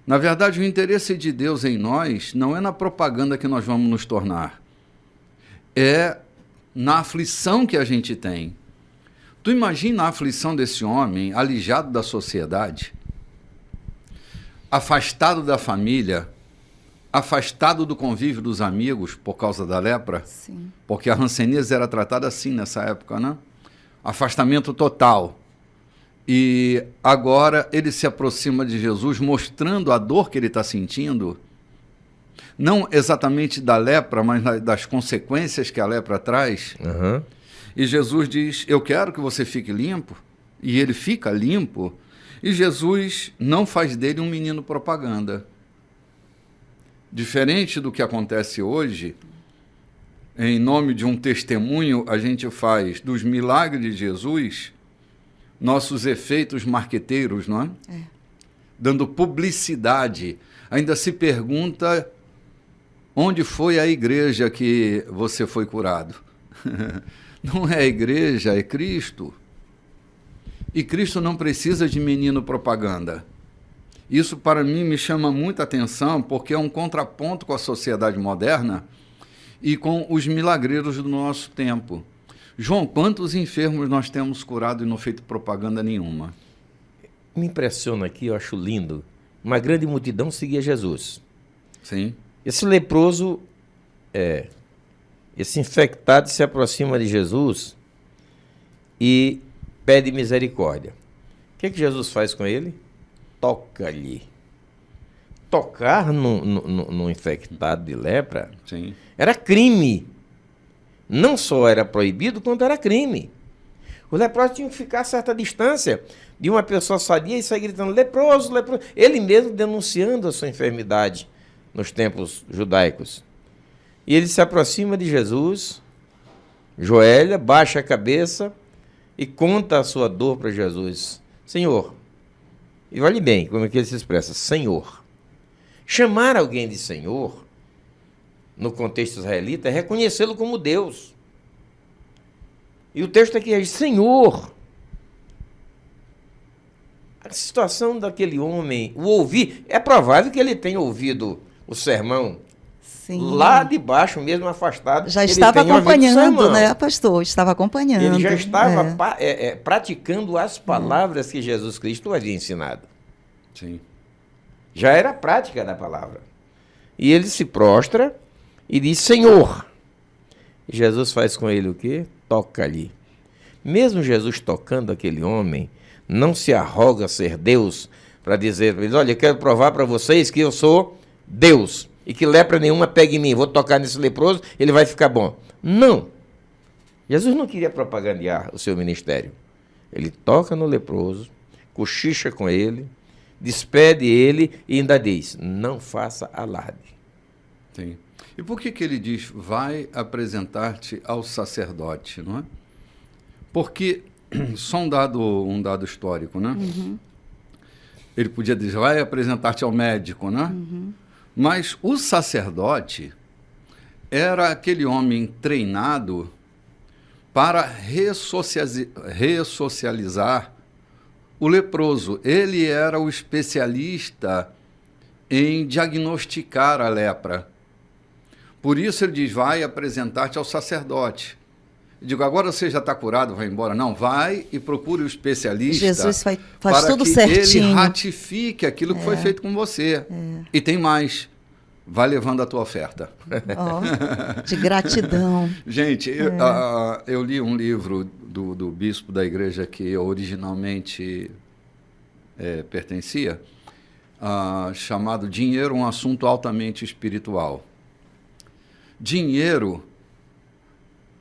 Na verdade, o interesse de Deus em nós não é na propaganda que nós vamos nos tornar, é na aflição que a gente tem. Tu imagina a aflição desse homem, alijado da sociedade, afastado da família, afastado do convívio dos amigos por causa da lepra? Sim. Porque a hanseníase era tratada assim nessa época, né? Afastamento total. E agora ele se aproxima de Jesus, mostrando a dor que ele está sentindo, não exatamente da lepra, mas das consequências que a lepra traz. Uhum. E Jesus diz, eu quero que você fique limpo. E ele fica limpo. E Jesus não faz dele um menino propaganda. Diferente do que acontece hoje, em nome de um testemunho, a gente faz dos milagres de Jesus nossos efeitos marqueteiros, não é? É. Dando publicidade. Ainda se pergunta onde foi a igreja que você foi curado. Não é a igreja, é Cristo. E Cristo não precisa de menino propaganda. Isso, para mim, me chama muita atenção, porque é um contraponto com a sociedade moderna e com os milagreiros do nosso tempo. João, quantos enfermos nós temos curado e não feito propaganda nenhuma? Me impressiona aqui, eu acho lindo. Uma grande multidão seguia Jesus. Sim. Esse leproso, esse infectado se aproxima de Jesus e pede misericórdia. O que Jesus faz com ele? Toca-lhe. Tocar no infectado de lepra, Sim. era crime. Não só era proibido, quanto era crime. Os leprosos tinham que ficar a certa distância de uma pessoa sadia e sair gritando, leproso, leproso. Ele mesmo denunciando a sua enfermidade nos tempos judaicos. E ele se aproxima de Jesus, joelha, baixa a cabeça e conta a sua dor para Jesus. Senhor, e olhe bem como é que ele se expressa, Senhor. Chamar alguém de Senhor, no contexto israelita, é reconhecê-lo como Deus. E o texto aqui é Senhor. A situação daquele homem, o ouvir, é provável que ele tenha ouvido o sermão. Sim. Lá de baixo mesmo, afastado. Já ele estava tem ouvido o acompanhando, sermão. né, pastor? Estava acompanhando. Ele já estava praticando as palavras que Jesus Cristo havia ensinado. Sim. Já era a prática da palavra. E ele se prostra e diz, Senhor. E Jesus faz com ele o quê? Toca-lhe. Mesmo Jesus tocando aquele homem, não se arroga ser Deus para dizer para eles, olha, eu quero provar para vocês que eu sou Deus e que lepra nenhuma pegue em mim, vou tocar nesse leproso, ele vai ficar bom. Não. Jesus não queria propagandear o seu ministério. Ele toca no leproso, cochicha com ele, despede ele e ainda diz, não faça alarde. Sim. E por que ele diz, vai apresentar-te ao sacerdote, não é? Porque, só um dado histórico, né? Uhum. Ele podia dizer, vai apresentar-te ao médico, né? Uhum. Mas o sacerdote era aquele homem treinado para ressocializar o leproso. Ele era o especialista em diagnosticar a lepra. Por isso ele diz, vai apresentar-te ao sacerdote. Eu digo, agora você já está curado, vai embora. Não, vai e procure o especialista. Jesus faz para tudo que certinho. ele ratifique aquilo que foi feito com você. E tem mais, vai levando a tua oferta. Oh, de gratidão. Gente, eu li um livro do bispo da igreja que eu originalmente pertencia, chamado Dinheiro, um assunto altamente espiritual. Dinheiro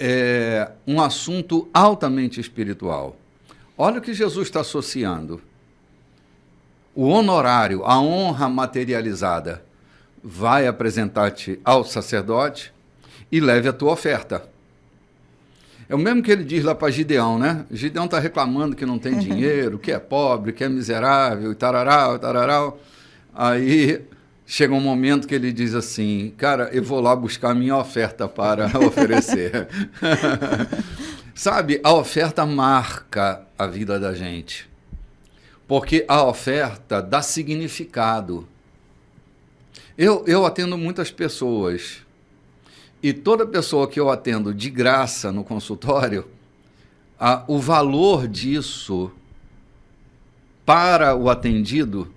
é um assunto altamente espiritual. Olha o que Jesus está associando. O honorário, a honra materializada, vai apresentar-te ao sacerdote e leve a tua oferta. É o mesmo que ele diz lá para Gideão, né? Gideão está reclamando que não tem dinheiro, que é pobre, que é miserável, e tararau, tararau. Aí chega um momento que ele diz assim, cara, eu vou lá buscar a minha oferta para oferecer. Sabe, a oferta marca a vida da gente, porque a oferta dá significado. Eu atendo muitas pessoas, e toda pessoa que eu atendo de graça no consultório, o valor disso para o atendido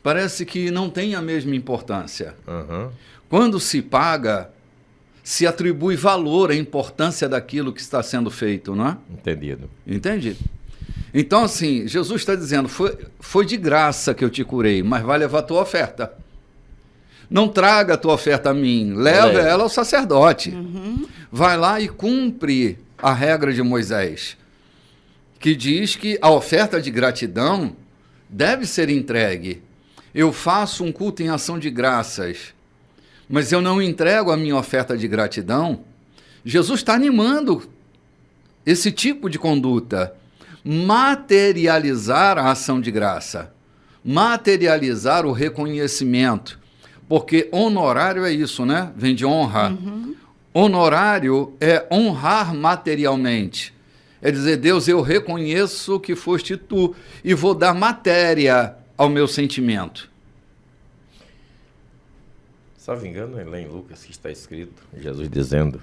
parece que não tem a mesma importância. Uhum. Quando se paga, se atribui valor à importância daquilo que está sendo feito, não é? Entendido. Entende? Então, assim, Jesus está dizendo, foi de graça que eu te curei, mas vai levar a tua oferta. Não traga a tua oferta a mim, leva ela ao sacerdote. Uhum. Vai lá e cumpre a regra de Moisés, que diz que a oferta de gratidão deve ser entregue. Eu faço um culto em ação de graças, mas eu não entrego a minha oferta de gratidão. Jesus está animando esse tipo de conduta. Materializar a ação de graça. Materializar o reconhecimento. Porque honorário é isso, né? Vem de honra. Uhum. Honorário é honrar materialmente. É dizer, Deus, eu reconheço que foste tu e vou dar matéria ao meu sentimento. Salvo engano, é lá em Lucas que está escrito, Jesus dizendo,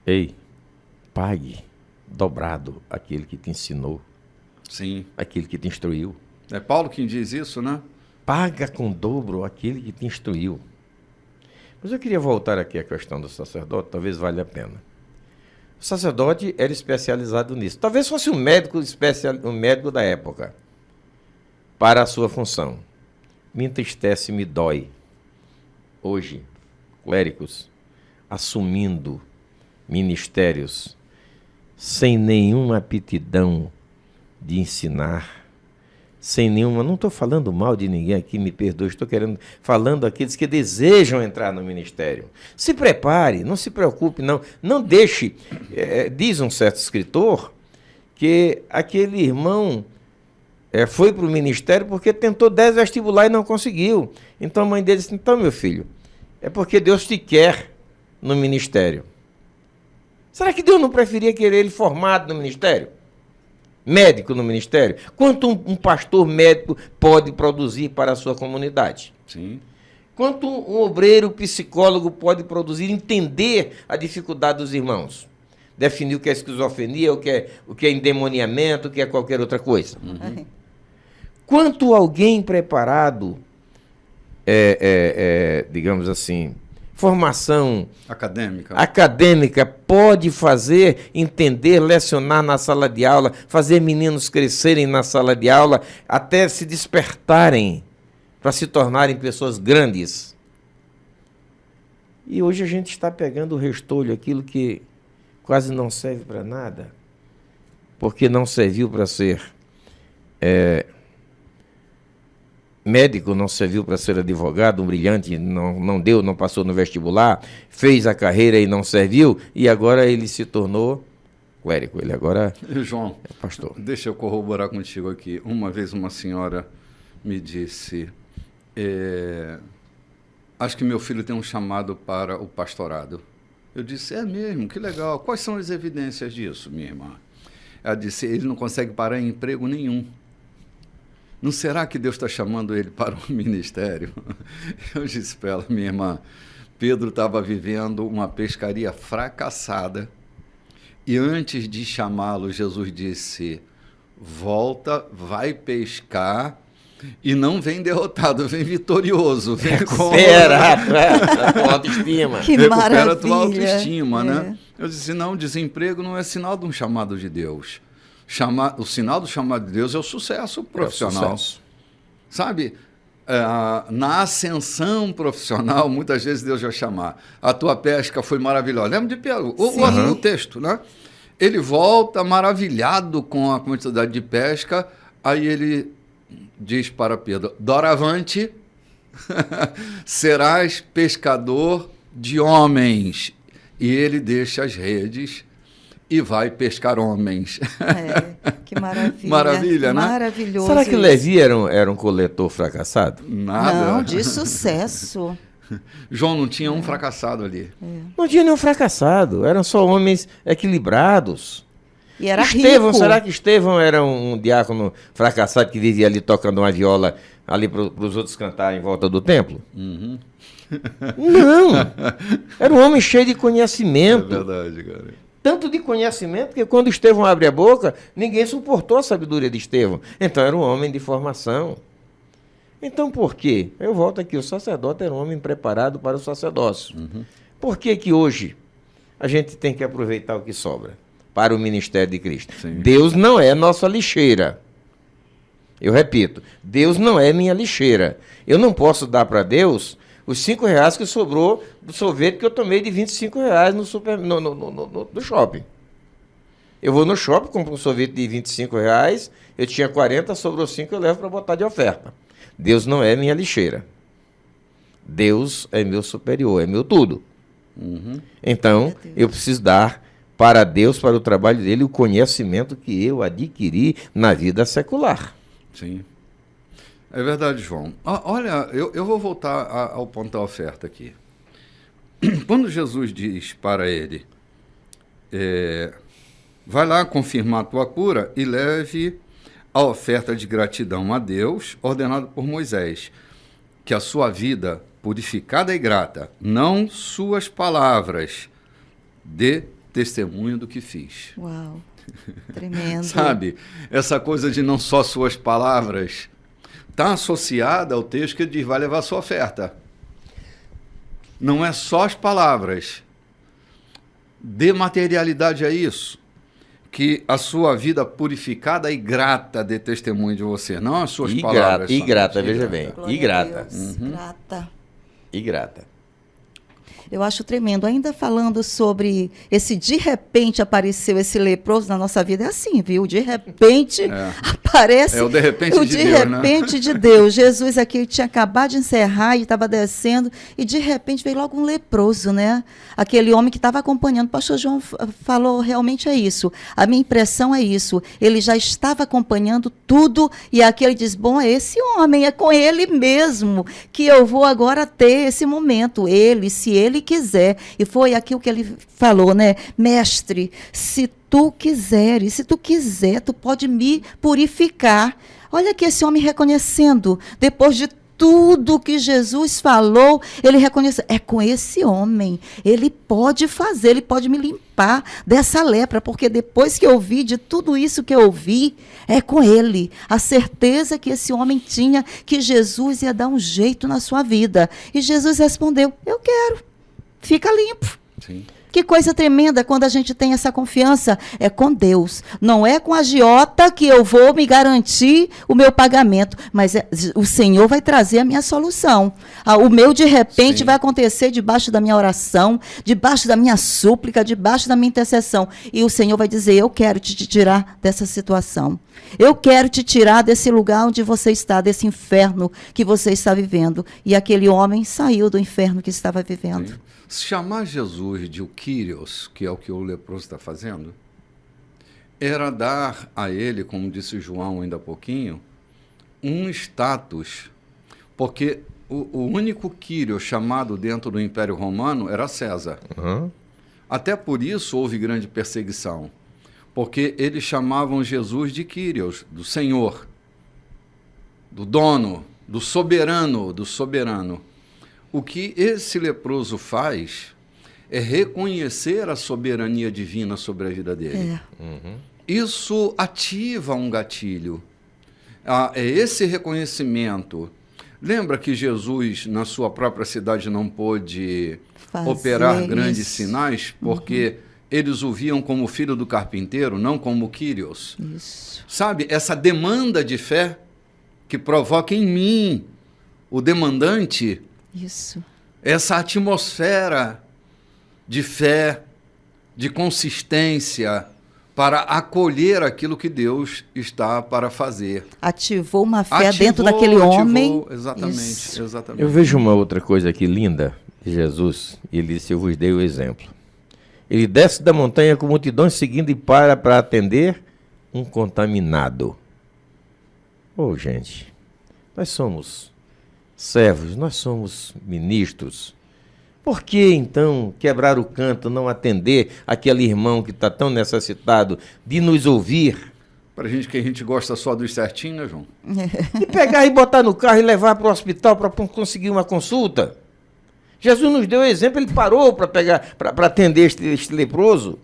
ei, pague dobrado aquele que te ensinou, Sim. aquele que te instruiu. É Paulo quem diz isso, né? Paga com dobro aquele que te instruiu. Mas eu queria voltar aqui à questão do sacerdote, talvez valha a pena. O sacerdote era especializado nisso. Talvez fosse um médico da época, para a sua função. Me entristece, me dói. Hoje, clérigos assumindo ministérios sem nenhuma aptidão de ensinar, sem nenhuma... Não estou falando mal de ninguém aqui, me perdoe, estou falando aqueles que desejam entrar no ministério. Se prepare, não se preocupe, não deixe... diz um certo escritor que aquele irmão foi para o ministério porque tentou 10 vestibular e não conseguiu. Então a mãe dele disse, então meu filho, é porque Deus te quer no ministério. Será que Deus não preferia querer ele formado no ministério? Médico no ministério? Quanto um pastor médico pode produzir para a sua comunidade? Sim. Quanto um obreiro psicólogo pode produzir, entender a dificuldade dos irmãos? Definir o que é esquizofrenia, o que é endemoniamento, o que é qualquer outra coisa. Uhum. Quanto alguém preparado, digamos assim, formação acadêmica pode fazer, entender, lecionar na sala de aula, fazer meninos crescerem na sala de aula, até se despertarem para se tornarem pessoas grandes. E hoje a gente está pegando o restolho, aquilo que quase não serve para nada, porque não serviu para ser médico, não serviu para ser advogado, um brilhante, não passou no vestibular, fez a carreira e não serviu, e agora ele se tornou clérigo, ele agora João, é pastor. Deixa eu corroborar contigo aqui. Uma vez uma senhora me disse, acho que meu filho tem um chamado para o pastorado. Eu disse, é mesmo, que legal. Quais são as evidências disso, minha irmã? Ela disse, ele não consegue parar em emprego nenhum. Não será que Deus está chamando ele para o ministério? Eu disse para ela, minha irmã, Pedro estava vivendo uma pescaria fracassada e antes de chamá-lo, Jesus disse, volta, vai pescar e não vem derrotado, vem vitorioso. Vem recupera a tua autoestima. Que recupera maravilha. a tua autoestima, né? Eu disse, não, desemprego não é sinal de um chamado de Deus. O sinal do chamado de Deus é o sucesso profissional. Sabe? Na ascensão profissional, muitas vezes Deus vai chamar. A tua pesca foi maravilhosa. Lembra de Pedro? O texto, né? Ele volta maravilhado com a quantidade de pesca. Aí ele diz para Pedro, doravante serás pescador de homens. E ele deixa as redes e vai pescar homens. Que maravilha. Maravilha, né? Maravilhoso. Será que Levi era um coletor fracassado? Nada. Não, de sucesso. João não tinha um fracassado ali. Não tinha nenhum fracassado, eram só homens equilibrados. E era Estevão, rico. será que Estevão era um diácono fracassado que vivia ali tocando uma viola ali para os outros cantar em volta do templo? Uhum. Não! Era um homem cheio de É conhecimento. verdade, cara. Tanto de conhecimento que quando Estevão abre a boca, ninguém suportou a sabedoria de Estevão. Então era um homem de formação. Então por quê? Eu volto aqui, o sacerdote era um homem preparado para o sacerdócio. Por que que hoje a gente tem que aproveitar o que sobra para o ministério de Cristo? Sim. Deus não é nossa lixeira. Eu repito, Deus não é minha lixeira. Eu não posso dar para Deus os R$5 que sobrou do sorvete que eu tomei de R$25 no shopping. Eu vou no shopping, compro um sorvete de R$25, eu tinha 40, sobrou 5, eu levo para botar de oferta. Deus não é minha lixeira. Deus é meu superior, é meu tudo. Então, eu preciso dar para Deus, para o trabalho dele, o conhecimento que eu adquiri na vida secular. Sim. É verdade, João. Olha, eu vou voltar ao ponto da oferta aqui. Quando Jesus diz para ele, vai lá confirmar a tua cura e leve a oferta de gratidão a Deus, ordenada por Moisés, que a sua vida purificada e grata, não suas palavras, dê testemunho do que fiz. Uau, tremendo. Sabe, essa coisa de não só suas palavras, está associada ao texto que diz, vai levar a sua oferta. Não é só as palavras. Dê materialidade a isso. Que a sua vida purificada e grata dê testemunho de você, não as suas palavras. E grata, veja bem. Glória E grata. a Deus, grata. E grata. Eu acho tremendo. Ainda falando sobre esse de repente apareceu esse leproso na nossa vida, é assim, viu? De repente aparece É o de repente o de de Deus, repente de Deus. Jesus aqui tinha acabado de encerrar e estava descendo e de repente veio logo um leproso, né? Aquele homem que estava acompanhando. O pastor João falou, realmente é isso. A minha impressão é isso. Ele já estava acompanhando tudo e aqui ele diz, bom, é esse homem, é com ele mesmo que eu vou agora ter esse momento. Ele, se ele quiser. E foi aquilo que ele falou, né? Mestre, se tu quiseres, se tu quiser, tu pode me purificar. Olha que esse homem reconhecendo, depois de tudo que Jesus falou, ele reconhece, é com esse homem, ele pode fazer, ele pode me limpar dessa lepra, porque depois que eu vi de tudo isso que eu vi, é com ele. A certeza que esse homem tinha que Jesus ia dar um jeito na sua vida. E Jesus respondeu, eu quero, fica limpo. Sim. Que coisa tremenda quando a gente tem essa confiança. É com Deus. Não é com a agiota que eu vou me garantir o meu pagamento. Mas o Senhor vai trazer a minha solução. O meu de repente Sim. vai acontecer debaixo da minha oração, debaixo da minha súplica, debaixo da minha intercessão. E o Senhor vai dizer, eu quero te tirar dessa situação. Eu quero te tirar desse lugar onde você está, desse inferno que você está vivendo. E aquele homem saiu do inferno que estava vivendo. Sim. Chamar Jesus de o Kyrios, que é o que o leproso está fazendo, era dar a ele, como disse João ainda há pouquinho, um status. Porque o único Kyrios chamado dentro do Império Romano era César. Até por isso houve grande perseguição. Porque eles chamavam Jesus de Kyrios, do Senhor, do dono, do soberano, do soberano. O que esse leproso faz é reconhecer a soberania divina sobre a vida dele. Isso ativa um gatilho. É esse reconhecimento. Lembra que Jesus, na sua própria cidade, não pôde operar grandes sinais? Porque eles o viam como filho do carpinteiro, não como Kyrios. Isso. Sabe, essa demanda de fé que provoca em mim, o demandante, Isso. essa atmosfera de fé, de consistência, para acolher aquilo que Deus está para fazer. Ativou uma fé dentro daquele homem. Exatamente, Isso. exatamente. Eu vejo uma outra coisa aqui linda de Jesus. Ele disse, eu vos dei o exemplo. Ele desce da montanha com multidões seguindo e para atender um contaminado. Gente, nós somos servos, nós somos ministros. Por que, então, quebrar o canto, não atender aquele irmão que está tão necessitado de nos ouvir? Para gente que a gente gosta só dos certinhos, né, João? E pegar e botar no carro e levar para o hospital para conseguir uma consulta. Jesus nos deu exemplo, ele parou para atender este leproso.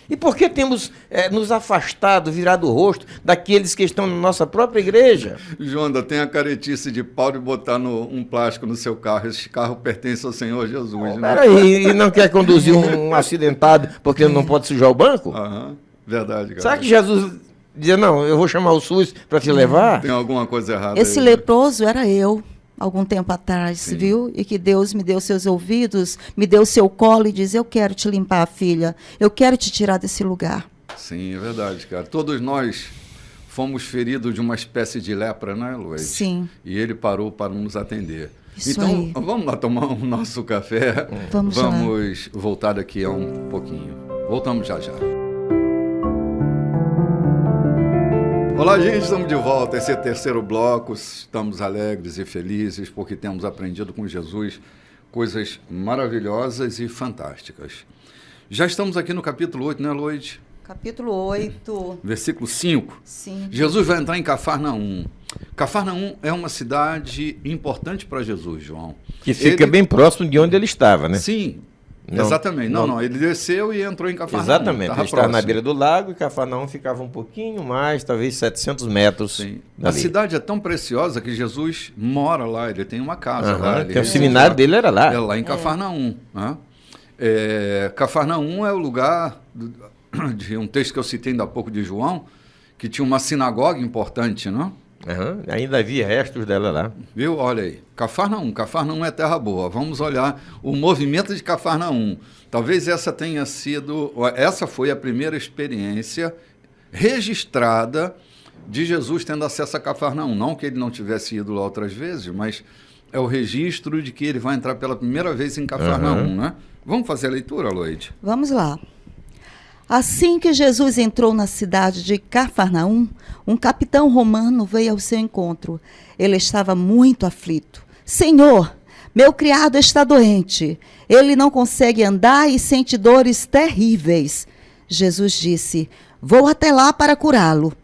E por que temos nos afastado, virado o rosto daqueles que estão na nossa própria igreja? Jonda, tem a caretice de pau de botar um plástico no seu carro. Esse carro pertence ao Senhor Jesus, né? Peraí, e não quer conduzir um acidentado porque não pode sujar o banco? Aham, verdade, cara. Será que Jesus dizia, não, eu vou chamar o SUS para te levar? Tem alguma coisa errada Esse aí, né? leproso era eu, algum tempo atrás, Sim. viu? E que Deus me deu seus ouvidos, me deu seu colo e diz, eu quero te limpar, filha. Eu quero te tirar desse lugar. Sim, é verdade, cara. Todos nós fomos feridos de uma espécie de lepra, né, Luiz? Sim. E ele parou para nos atender. Isso então, aí. vamos lá tomar o nosso café. Vamos lá. Vamos voltar daqui a um pouquinho. Voltamos já já. Olá, gente, estamos de volta. Esse é o terceiro bloco. Estamos alegres e felizes porque temos aprendido com Jesus coisas maravilhosas e fantásticas. Já estamos aqui no capítulo 8, né, Loide? Capítulo 8. Versículo 5. Sim. Jesus vai entrar em Cafarnaum. Cafarnaum é uma cidade importante para Jesus, João. Que fica bem próximo de onde ele estava, né? Sim, Não, exatamente. não. Não, ele desceu e entrou em Cafarnaum. Exatamente, Tava ele estava na próximo. beira do lago e Cafarnaum ficava um pouquinho mais, talvez 700 metros Sim. A dali. cidade é tão preciosa que Jesus mora lá, ele tem uma casa Aham, lá. que o seminário dele era lá. É lá em Cafarnaum. Né? Cafarnaum é o lugar de um texto que eu citei ainda há pouco de João, que tinha uma sinagoga importante, não? Aham, ainda havia restos dela lá. Viu? Olha aí. Cafarnaum é terra boa. Vamos olhar o movimento de Cafarnaum. Talvez essa foi a primeira experiência registrada de Jesus tendo acesso a Cafarnaum. Não que ele não tivesse ido lá outras vezes, mas é o registro de que ele vai entrar pela primeira vez em Cafarnaum, né? Vamos fazer a leitura, Loide? Vamos lá. Assim que Jesus entrou na cidade de Cafarnaum, um capitão romano veio ao seu encontro. Ele estava muito aflito. Senhor, meu criado está doente. Ele não consegue andar e sente dores terríveis. Jesus disse, vou até lá para curá-lo.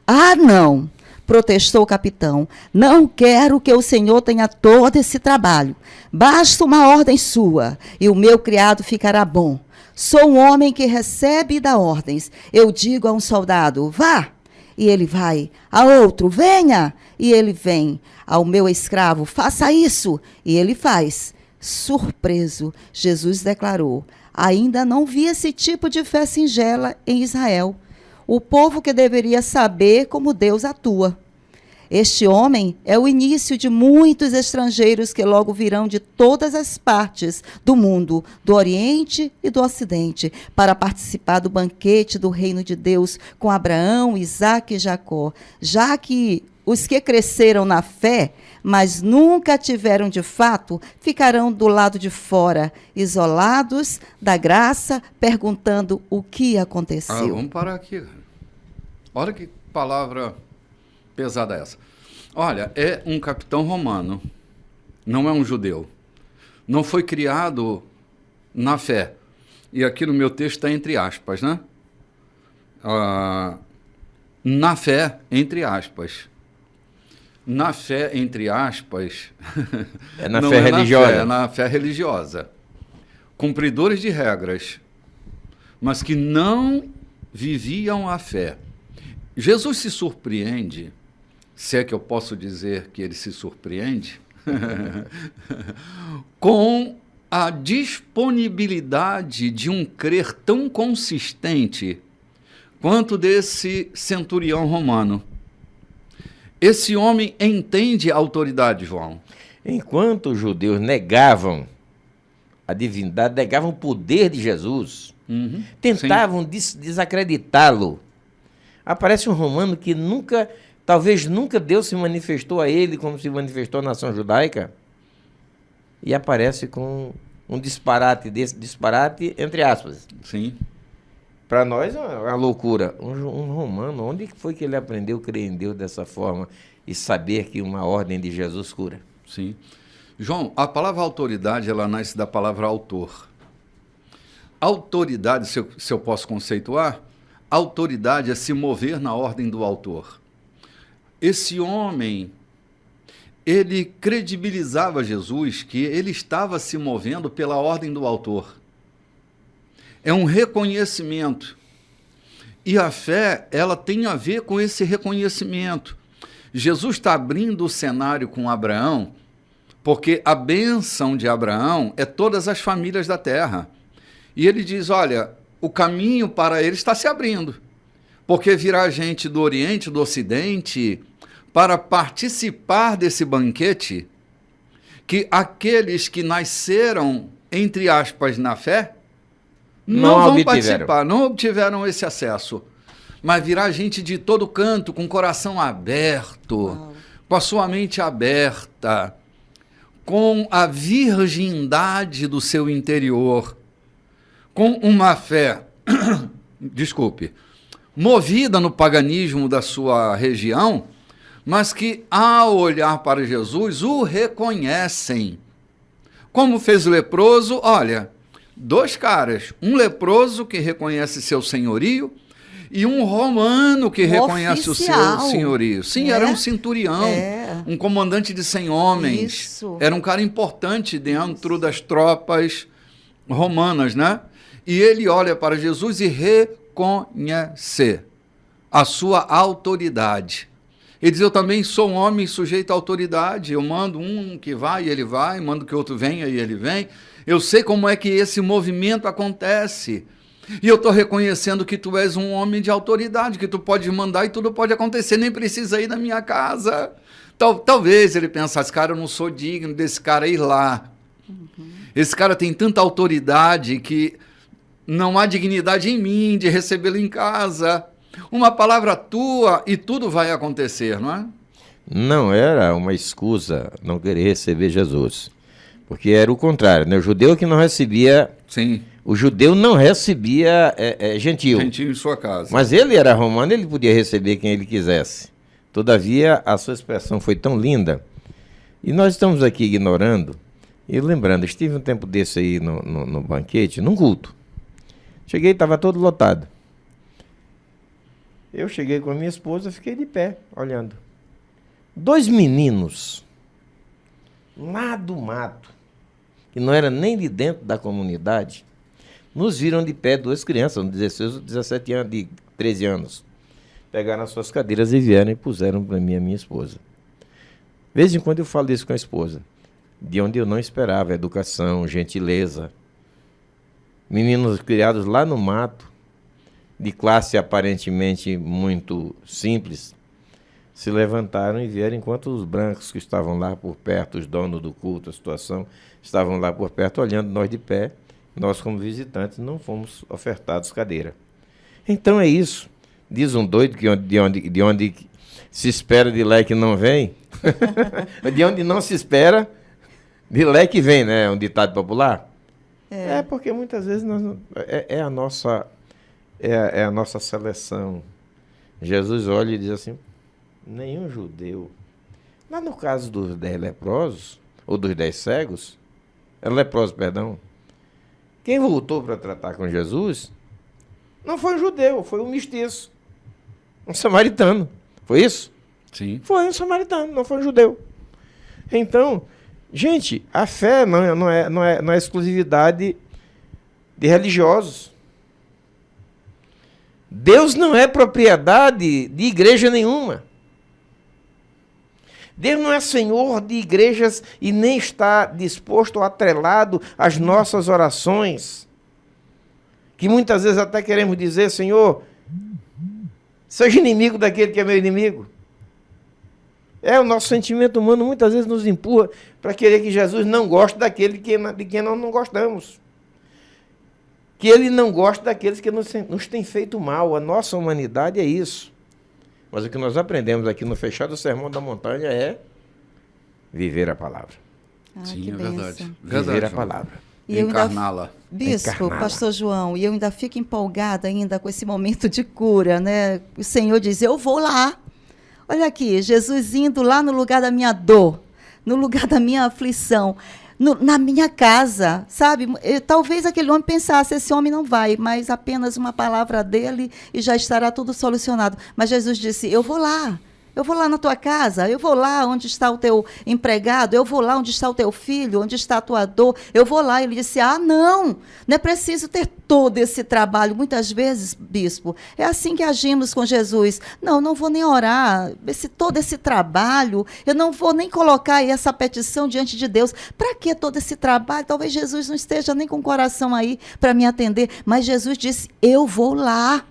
Ah, não, protestou o capitão. Não quero que o senhor tenha todo esse trabalho. Basta uma ordem sua e o meu criado ficará bom. Sou um homem que recebe e dá ordens. Eu digo a um soldado, vá, e ele vai. A outro, venha, e ele vem. Ao meu escravo, faça isso, e ele faz. Surpreso, Jesus declarou, ainda não vi esse tipo de fé singela em Israel. O povo que deveria saber como Deus atua. Este homem é o início de muitos estrangeiros que logo virão de todas as partes do mundo, do Oriente e do Ocidente, para participar do banquete do reino de Deus com Abraão, Isaque e Jacó, já que os que cresceram na fé, mas nunca tiveram de fato, ficarão do lado de fora, isolados da graça, perguntando o que aconteceu. Vamos parar aqui, cara. Olha que palavra pesada essa. Olha, é um capitão romano, não é um judeu. Não foi criado na fé. E aqui no meu texto está entre aspas, né? Na fé, entre aspas. Na fé, entre aspas... É na fé religiosa. É na fé religiosa. Cumpridores de regras, mas que não viviam a fé. Jesus se surpreende, se é que eu posso dizer que ele se surpreende, com a disponibilidade de um crer tão consistente quanto desse centurião romano. Esse homem entende a autoridade, João. Enquanto os judeus negavam a divindade, negavam o poder de Jesus, tentavam desacreditá-lo, aparece um romano que talvez nunca Deus se manifestou a ele como se manifestou na nação judaica, e aparece com um disparate entre aspas. Sim. Para nós é uma loucura. Um romano, onde foi que ele aprendeu a crer em Deus dessa forma e saber que uma ordem de Jesus cura? Sim. João, a palavra autoridade, ela nasce da palavra autor. Autoridade, se eu posso conceituar, autoridade é se mover na ordem do autor. Esse homem, ele credibilizava Jesus que ele estava se movendo pela ordem do autor. É um reconhecimento. E a fé, ela tem a ver com esse reconhecimento. Jesus está abrindo o cenário com Abraão, porque a bênção de Abraão é todas as famílias da terra. E ele diz, olha, o caminho para ele está se abrindo, porque virá gente do Oriente, do Ocidente, para participar desse banquete, que aqueles que nasceram, entre aspas, na fé, não vão participar, não obtiveram esse acesso. Mas virá gente de todo canto, com o coração aberto, com a sua mente aberta, com a virgindade do seu interior, com uma fé, desculpe, movida no paganismo da sua região, mas que, ao olhar para Jesus, o reconhecem. Como fez o leproso, olha, dois caras, um leproso que reconhece seu senhorio e um romano que reconhece oficial. O seu senhorio. Sim, era um centurião, um comandante de 100 homens. Isso. Era um cara importante dentro das tropas romanas, né? E ele olha para Jesus e reconhece a sua autoridade. Ele diz, eu também sou um homem sujeito à autoridade, eu mando um que vai e ele vai, mando que outro venha e ele vem. Eu sei como é que esse movimento acontece. E eu estou reconhecendo que tu és um homem de autoridade, que tu pode mandar e tudo pode acontecer, nem precisa ir na minha casa. Talvez ele pensasse, cara, eu não sou digno desse cara ir lá. Esse cara tem tanta autoridade que não há dignidade em mim de recebê-lo em casa. Uma palavra tua e tudo vai acontecer, não é? Não era uma escusa não querer receber Jesus, porque era o contrário, né? O judeu que não recebia... Sim. O judeu não recebia gentil. Gentil em sua casa. Mas ele era romano, ele podia receber quem ele quisesse. Todavia, a sua expressão foi tão linda. E nós estamos aqui ignorando. E lembrando, estive um tempo desse aí no banquete, num culto. Cheguei, estava todo lotado. Eu cheguei com a minha esposa, fiquei de pé, olhando. 2 meninos, lá do mato, que não era nem de dentro da comunidade, nos viram de pé, 2 crianças, de 16 ou 17 anos, de 13 anos. Pegaram as suas cadeiras e vieram e puseram para mim e a minha esposa. De vez em quando eu falo isso com a esposa, de onde eu não esperava, educação, gentileza. Meninos criados lá no mato, de classe aparentemente muito simples, se levantaram e vieram, enquanto os brancos que estavam lá por perto, os donos do culto, a situação, estavam lá por perto, olhando nós de pé. Nós, como visitantes, não fomos ofertados cadeira. Então é isso. Diz um doido que de onde se espera de lá que não vem. De onde não se espera, de lá que vem, né? É um ditado popular. É porque muitas vezes é a nossa seleção. Jesus olha e diz assim, nenhum judeu. Lá no caso dos 10 leprosos, ou dos 10 cegos, quem voltou para tratar com Jesus não foi um judeu, foi um mestiço, um samaritano. Foi isso? Sim. Foi um samaritano, não foi um judeu. Então, gente, a fé não é exclusividade de religiosos. Deus não é propriedade de igreja nenhuma. Deus não é senhor de igrejas e nem está disposto ou atrelado às nossas orações. Que muitas vezes até queremos dizer, Senhor, seja inimigo daquele que é meu inimigo. O nosso sentimento humano muitas vezes nos empurra para querer que Jesus não goste daquele de quem nós não gostamos. Que ele não goste daqueles que nos têm feito mal. A nossa humanidade é isso. Mas o que nós aprendemos aqui no fechado Sermão da Montanha é viver a palavra. Sim, é verdade. Viver a palavra. E encarná-la. Bispo, pastor João, e eu ainda fico empolgada ainda com esse momento de cura, né? O Senhor diz, eu vou lá. Olha aqui, Jesus indo lá no lugar da minha dor, no lugar da minha aflição, na minha casa, sabe? Talvez aquele homem pensasse, esse homem não vai, mas apenas uma palavra dele e já estará tudo solucionado. Mas Jesus disse, eu vou lá na tua casa, eu vou lá onde está o teu empregado, eu vou lá onde está o teu filho, onde está a tua dor, eu vou lá. Ele disse, não é preciso ter todo esse trabalho. Muitas vezes, bispo, é assim que agimos com Jesus. Não vou nem orar, todo esse trabalho, eu não vou nem colocar aí essa petição diante de Deus. Para que todo esse trabalho? Talvez Jesus não esteja nem com o coração aí para me atender, mas Jesus disse, eu vou lá.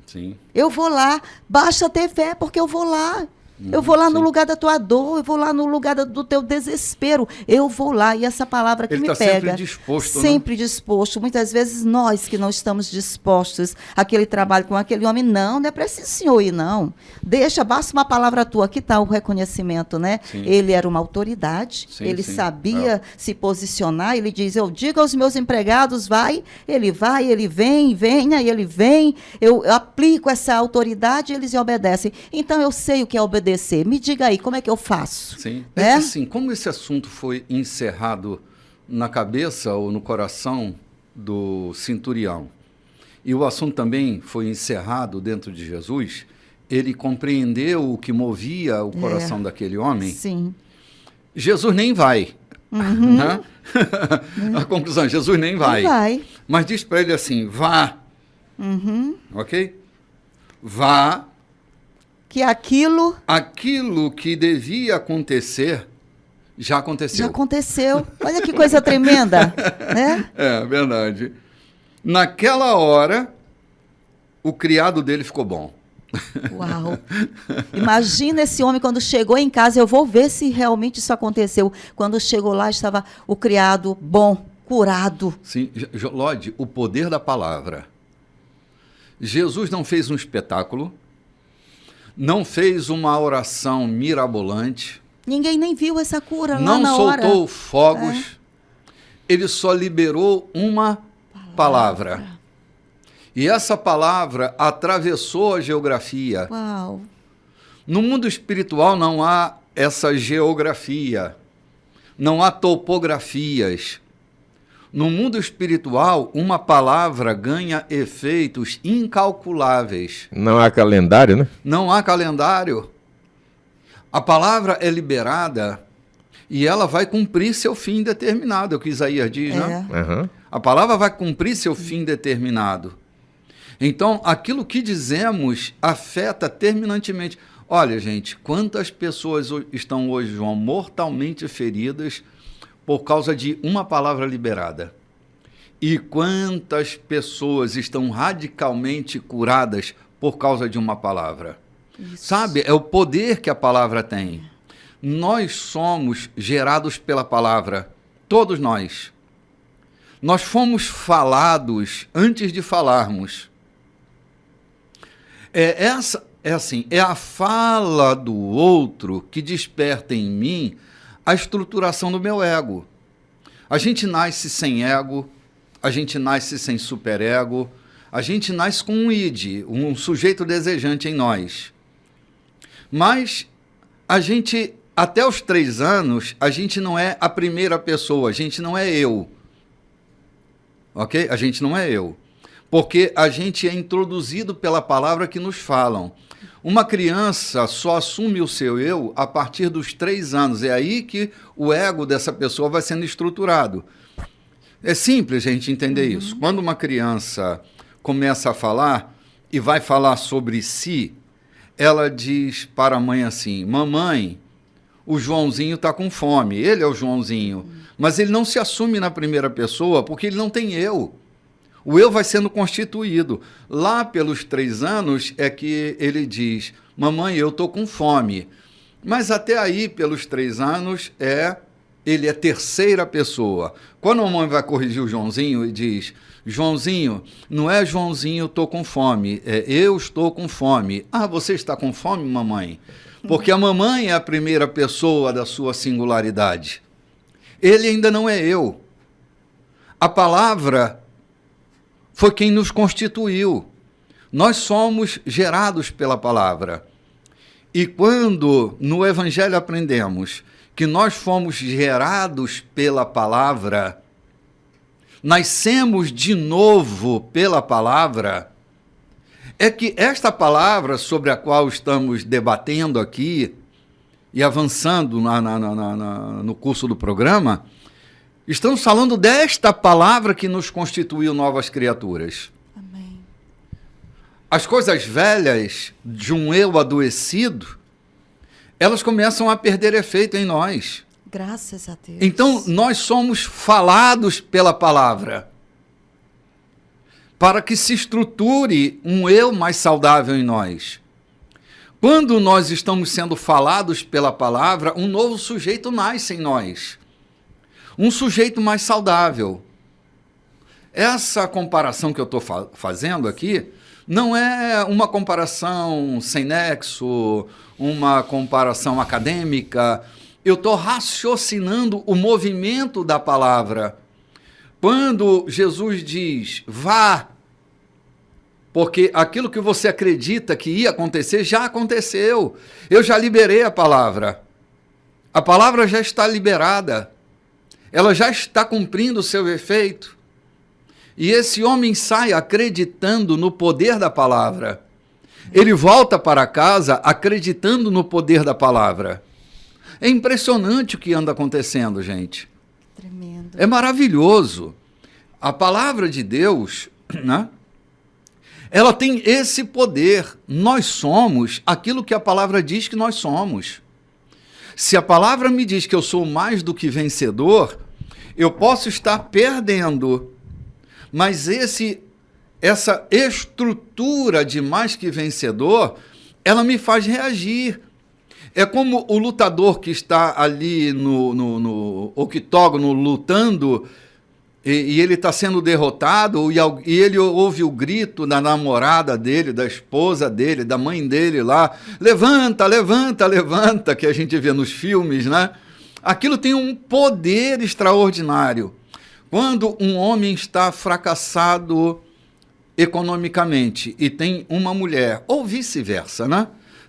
Sim. Eu vou lá, basta ter fé, porque eu vou lá. Eu vou lá no lugar da tua dor, eu vou lá no lugar do teu desespero, eu vou lá. E essa palavra que me pega. Ele está sempre disposto, sempre disposto. Muitas vezes nós que não estamos dispostos àquele trabalho com aquele homem, não é preciso senhor ir, não. Deixa, basta uma palavra tua, que tal o reconhecimento, né? Sim. Ele era uma autoridade, ele sabia se posicionar, ele diz, eu digo aos meus empregados, vai, ele vem, venha, ele vem, eu aplico essa autoridade, eles obedecem. Então eu sei o que é obedecer. Me diga aí, como é que eu faço? Sim. É que, assim, como esse assunto foi encerrado na cabeça ou no coração do centurião, e o assunto também foi encerrado dentro de Jesus, ele compreendeu o que movia o coração daquele homem. Sim. Jesus nem vai. Né? A conclusão, Jesus nem vai. Não vai. Mas diz para ele assim, vá. Ok? Vá. Que aquilo que devia acontecer, já aconteceu. Já aconteceu. Olha que coisa tremenda, né? É, verdade. Naquela hora, o criado dele ficou bom. Uau! Imagina esse homem quando chegou em casa, eu vou ver se realmente isso aconteceu. Quando chegou lá, estava o criado bom, curado. Sim, Lodi, o poder da palavra. Jesus não fez um espetáculo, não fez uma oração mirabolante. Ninguém nem viu essa cura lá não na hora. Não soltou fogos. Ele só liberou uma palavra. E essa palavra atravessou a geografia. Uau. No mundo espiritual não há essa geografia. Não há topografias. No mundo espiritual, uma palavra ganha efeitos incalculáveis. Não há calendário, né? Não há calendário. A palavra é liberada e ela vai cumprir seu fim determinado, é o que Isaías diz, né? A palavra vai cumprir seu fim determinado. Então, aquilo que dizemos afeta terminantemente. Olha, gente, quantas pessoas estão hoje, João, mortalmente feridas por causa de uma palavra liberada. E quantas pessoas estão radicalmente curadas por causa de uma palavra. Isso. Sabe, é o poder que a palavra tem. Nós somos gerados pela palavra, todos nós. Nós fomos falados antes de falarmos. É a fala do outro que desperta em mim a estruturação do meu ego. A gente nasce sem ego, a gente nasce sem superego, a gente nasce com um id, um sujeito desejante em nós. Mas a gente, até os 3 anos, a gente não é a primeira pessoa, a gente não é eu. Ok? A gente não é eu. Porque a gente é introduzido pela palavra que nos falam. Uma criança só assume o seu eu a partir dos 3 anos. É aí que o ego dessa pessoa vai sendo estruturado. É simples a gente entender isso. Quando uma criança começa a falar e vai falar sobre si, ela diz para a mãe assim, mamãe, o Joãozinho está com fome. Ele é o Joãozinho. Mas ele não se assume na primeira pessoa porque ele não tem eu. O eu vai sendo constituído. Lá pelos 3 anos é que ele diz, mamãe, eu estou com fome. Mas até aí, pelos 3 anos, ele é terceira pessoa. Quando a mãe vai corrigir o Joãozinho e diz, Joãozinho, não é Joãozinho, eu estou com fome, é eu estou com fome. Ah, você está com fome, mamãe? Porque a mamãe é a primeira pessoa da sua singularidade. Ele ainda não é eu. A palavra foi quem nos constituiu. Nós somos gerados pela palavra. E quando no Evangelho aprendemos que nós fomos gerados pela palavra, nascemos de novo pela palavra, é que esta palavra sobre a qual estamos debatendo aqui e avançando no curso do programa, estamos falando desta palavra que nos constituiu novas criaturas. Amém. As coisas velhas de um eu adoecido, elas começam a perder efeito em nós. Graças a Deus. Então, nós somos falados pela palavra para que se estruture um eu mais saudável em nós. Quando nós estamos sendo falados pela palavra, um novo sujeito nasce em nós. Um sujeito mais saudável. Essa comparação que eu estou fazendo aqui não é uma comparação sem nexo, uma comparação acadêmica. Eu estou raciocinando o movimento da palavra. Quando Jesus diz, vá, porque aquilo que você acredita que ia acontecer, já aconteceu. Eu já liberei a palavra. A palavra já está liberada. Ela já está cumprindo o seu efeito. E esse homem sai acreditando no poder da palavra. Ele volta para casa acreditando no poder da palavra. É impressionante o que anda acontecendo, gente. Tremendo. É maravilhoso. A palavra de Deus, né? Ela tem esse poder. Nós somos aquilo que a palavra diz que nós somos. Se a palavra me diz que eu sou mais do que vencedor, eu posso estar perdendo. Mas essa estrutura de mais que vencedor, ela me faz reagir. É como o lutador que está ali no octógono lutando e ele está sendo derrotado e ele ouve o grito da namorada dele, da esposa dele, da mãe dele lá, levanta, levanta, levanta, que a gente vê nos filmes, né? Aquilo tem um poder extraordinário. Quando um homem está fracassado economicamente e tem uma mulher, ou vice-versa, né?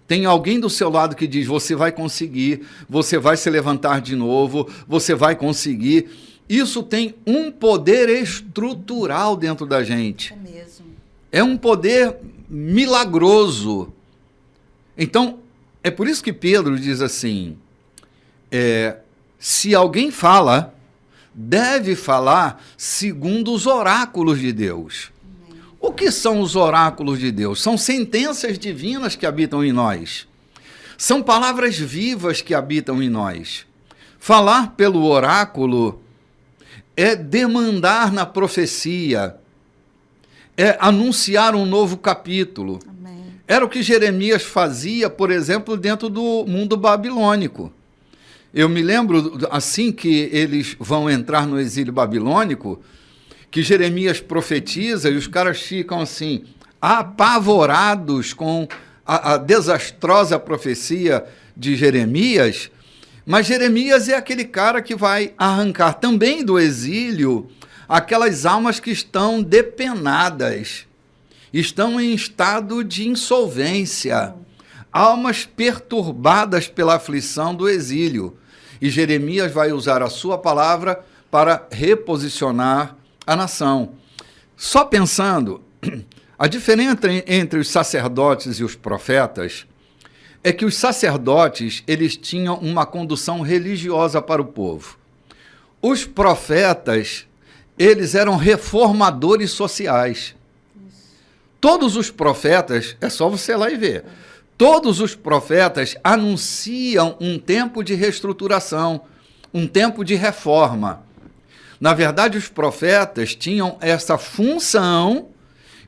Tem alguém do seu lado que diz, você vai conseguir, você vai se levantar de novo, você vai conseguir. Isso tem um poder estrutural dentro da gente. É mesmo. É um poder milagroso. Então, é por isso que Pedro diz assim, se alguém fala, deve falar segundo os oráculos de Deus. O que são os oráculos de Deus? São sentenças divinas que habitam em nós. São palavras vivas que habitam em nós. Falar pelo oráculo é demandar na profecia, é anunciar um novo capítulo. Amém. Era o que Jeremias fazia, por exemplo, dentro do mundo babilônico. Eu me lembro, assim que eles vão entrar no exílio babilônico, que Jeremias profetiza e os caras ficam assim, apavorados com a desastrosa profecia de Jeremias, mas Jeremias é aquele cara que vai arrancar também do exílio aquelas almas que estão depenadas, estão em estado de insolvência, almas perturbadas pela aflição do exílio. E Jeremias vai usar a sua palavra para reposicionar a nação. Só pensando, a diferença entre os sacerdotes e os profetas é que os sacerdotes, eles tinham uma condução religiosa para o povo. Os profetas, eles eram reformadores sociais. Todos os profetas, é só você ir lá e ver, todos os profetas anunciam um tempo de reestruturação, um tempo de reforma. Na verdade, os profetas tinham essa função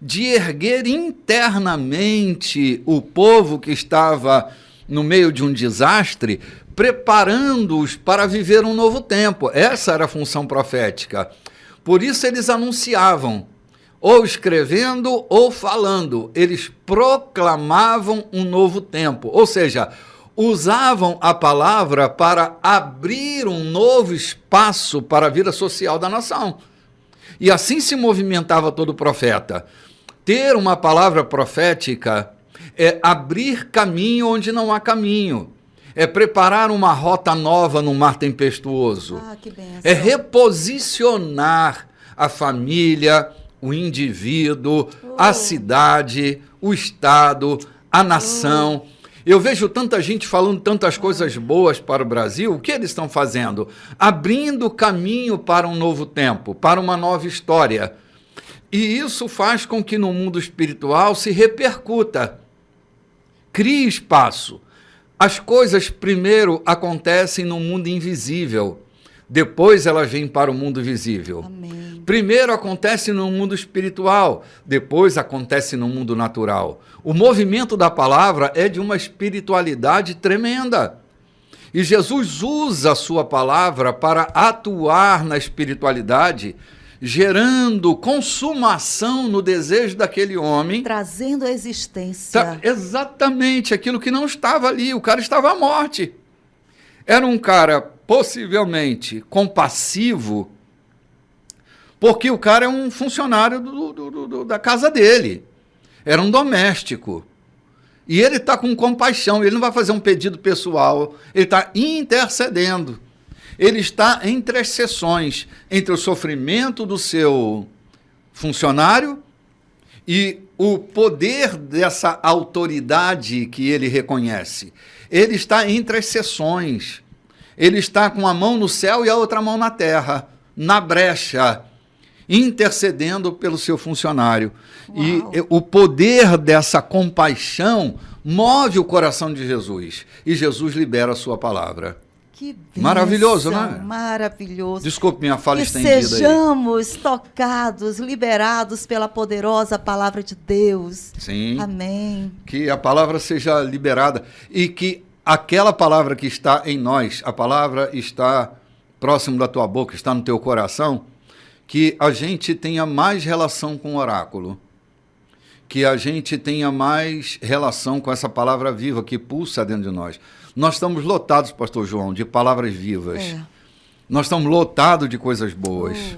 de erguer internamente o povo que estava no meio de um desastre, preparando-os para viver um novo tempo. Essa era a função profética. Por isso eles anunciavam, ou escrevendo ou falando, eles proclamavam um novo tempo, ou seja, usavam a palavra para abrir um novo espaço para a vida social da nação. E assim se movimentava todo profeta. Ter uma palavra profética é abrir caminho onde não há caminho, é preparar uma rota nova no mar tempestuoso. Ah, que bênção. É reposicionar a família, o indivíduo, a cidade, o Estado, a nação. Eu vejo tanta gente falando tantas coisas boas para o Brasil. O que eles estão fazendo? Abrindo caminho para um novo tempo, para uma nova história. E isso faz com que no mundo espiritual se repercuta. Crie espaço. As coisas primeiro acontecem no mundo invisível. Depois elas vêm para o mundo visível. Amém. Primeiro acontece no mundo espiritual, depois acontece no mundo natural. O movimento da palavra é de uma espiritualidade tremenda. E Jesus usa a sua palavra para atuar na espiritualidade, gerando consumação no desejo daquele homem. Trazendo à existência. Exatamente aquilo que não estava ali, o cara estava à morte. Era um cara possivelmente compassivo, porque o cara é um funcionário da casa dele. Era um doméstico. E ele está com compaixão, ele não vai fazer um pedido pessoal, ele está intercedendo. Ele está entre as sessões, entre o sofrimento do seu funcionário e o poder dessa autoridade que ele reconhece. Ele está entre as sessões. Ele está com a mão no céu e a outra mão na terra, na brecha, intercedendo pelo seu funcionário. Uau. E o poder dessa compaixão move o coração de Jesus. E Jesus libera a sua palavra. Que bênção, maravilhoso, né? Maravilhoso. Desculpe minha fala que estendida aí. sejamos tocados, liberados pela poderosa palavra de Deus. Sim. Amém. Que a palavra seja liberada e que aquela palavra que está em nós, a palavra está próximo da tua boca, está no teu coração, que a gente tenha mais relação com o oráculo, que a gente tenha mais relação com essa palavra viva que pulsa dentro de nós. Nós estamos lotados, pastor João, de palavras vivas. Nós estamos lotados de coisas boas.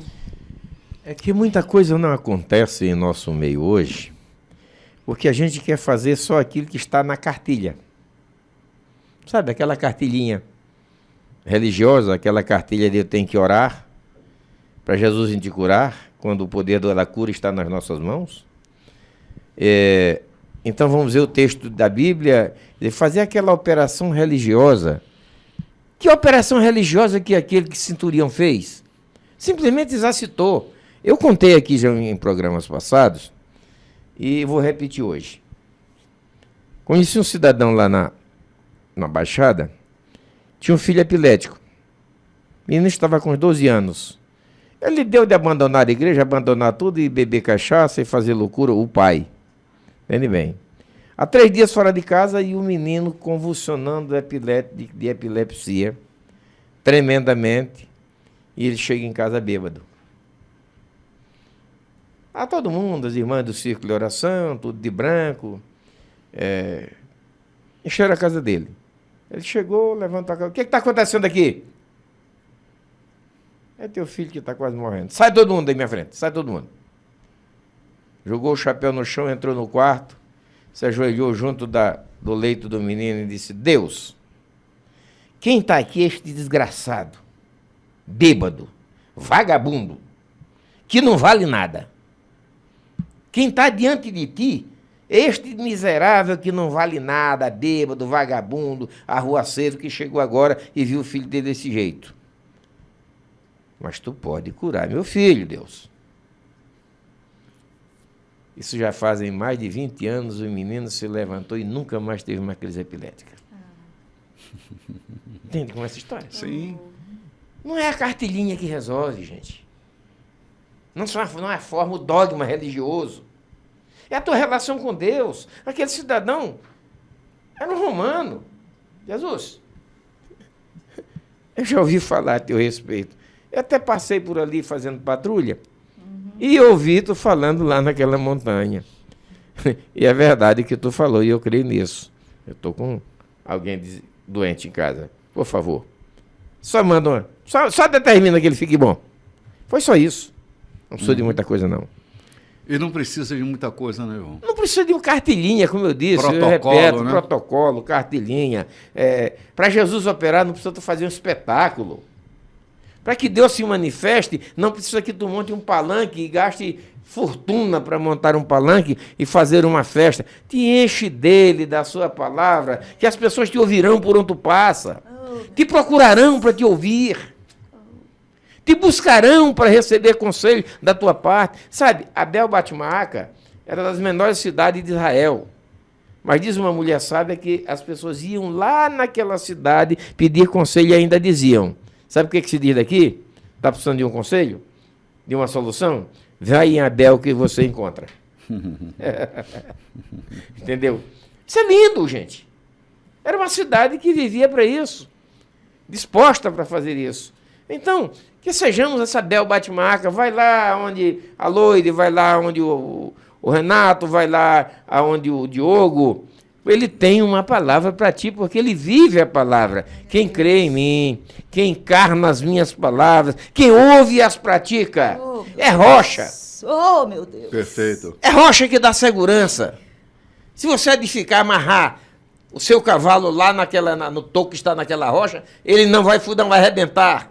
É que muita coisa não acontece em nosso meio hoje, porque a gente quer fazer só aquilo que está na cartilha. Sabe, aquela cartilhinha religiosa, aquela cartilha de eu tenho que orar para Jesus te curar, quando o poder da cura está nas nossas mãos. Então vamos ver o texto da Bíblia, de fazer aquela operação religiosa. Que operação religiosa que aquele que centurião fez? Simplesmente exercitou. Eu contei aqui já em programas passados e vou repetir hoje. Conheci um cidadão lá na Baixada, tinha um filho epilético. O menino estava com uns 12 anos. Ele deu de abandonar a igreja, abandonar tudo e beber cachaça e fazer loucura, o pai. Entende bem? Há 3 dias fora de casa e o menino convulsionando de epilepsia, tremendamente, e ele chega em casa bêbado. Todo mundo, as irmãs do círculo de oração, tudo de branco, encheram a casa dele. Ele chegou, levantou a casa. O que está acontecendo aqui? É teu filho que está quase morrendo. Sai todo mundo da minha frente, sai todo mundo. Jogou o chapéu no chão, entrou no quarto, se ajoelhou junto do leito do menino e disse: Deus, quem está aqui é este desgraçado, bêbado, vagabundo, que não vale nada. Quem está diante de ti é este miserável que não vale nada, bêbado, vagabundo, arruaceiro, que chegou agora e viu o filho dele desse jeito. Mas tu pode curar meu filho, Deus. Isso já fazem mais de 20 anos, o menino se levantou e nunca mais teve uma crise epilética. Entende como é essa história? Sim. Não é a cartilhinha que resolve, gente. Não é a forma, o dogma religioso. É a tua relação com Deus. Aquele cidadão era um romano. Jesus, eu já ouvi falar a teu respeito. Eu até passei por ali fazendo patrulha. E ouvi tu falando lá naquela montanha. E é verdade que tu falou, e eu creio nisso. Eu estou com alguém doente em casa. Por favor. Só manda só determina que ele fique bom. Foi só isso. Não precisou de muita coisa, não. E não precisa de muita coisa, né, João? Não precisa de uma cartilhinha, como eu disse. Protocolo, eu repeto, né? protocolo, cartilhinha. Para Jesus operar, não precisa tu fazer um espetáculo. Para que Deus se manifeste, não precisa que tu monte um palanque e gaste fortuna para montar um palanque e fazer uma festa. Te enche dele, da sua palavra, que as pessoas te ouvirão por onde tu passa. Te procurarão para te ouvir. Te buscarão para receber conselho da tua parte. Sabe, Abel Batmaca era das menores cidades de Israel. Mas diz uma mulher sábia que as pessoas iam lá naquela cidade pedir conselho e ainda diziam: sabe o que se diz daqui? Está precisando de um conselho? De uma solução? Vai em Abel que você encontra. Entendeu? Isso é lindo, gente. Era uma cidade que vivia para isso. Disposta para fazer isso. Então, que sejamos essa Abel Batmaca. Vai lá onde a Loide, vai lá onde o Renato, vai lá onde o Diogo. Ele tem uma palavra para ti, porque ele vive a palavra. Quem crê em mim, quem encarna as minhas palavras, quem ouve e as pratica, é rocha. Oh, meu Deus. Perfeito. É rocha que dá segurança. Se você edificar, amarrar o seu cavalo lá no toco que está naquela rocha, ele não vai arrebentar.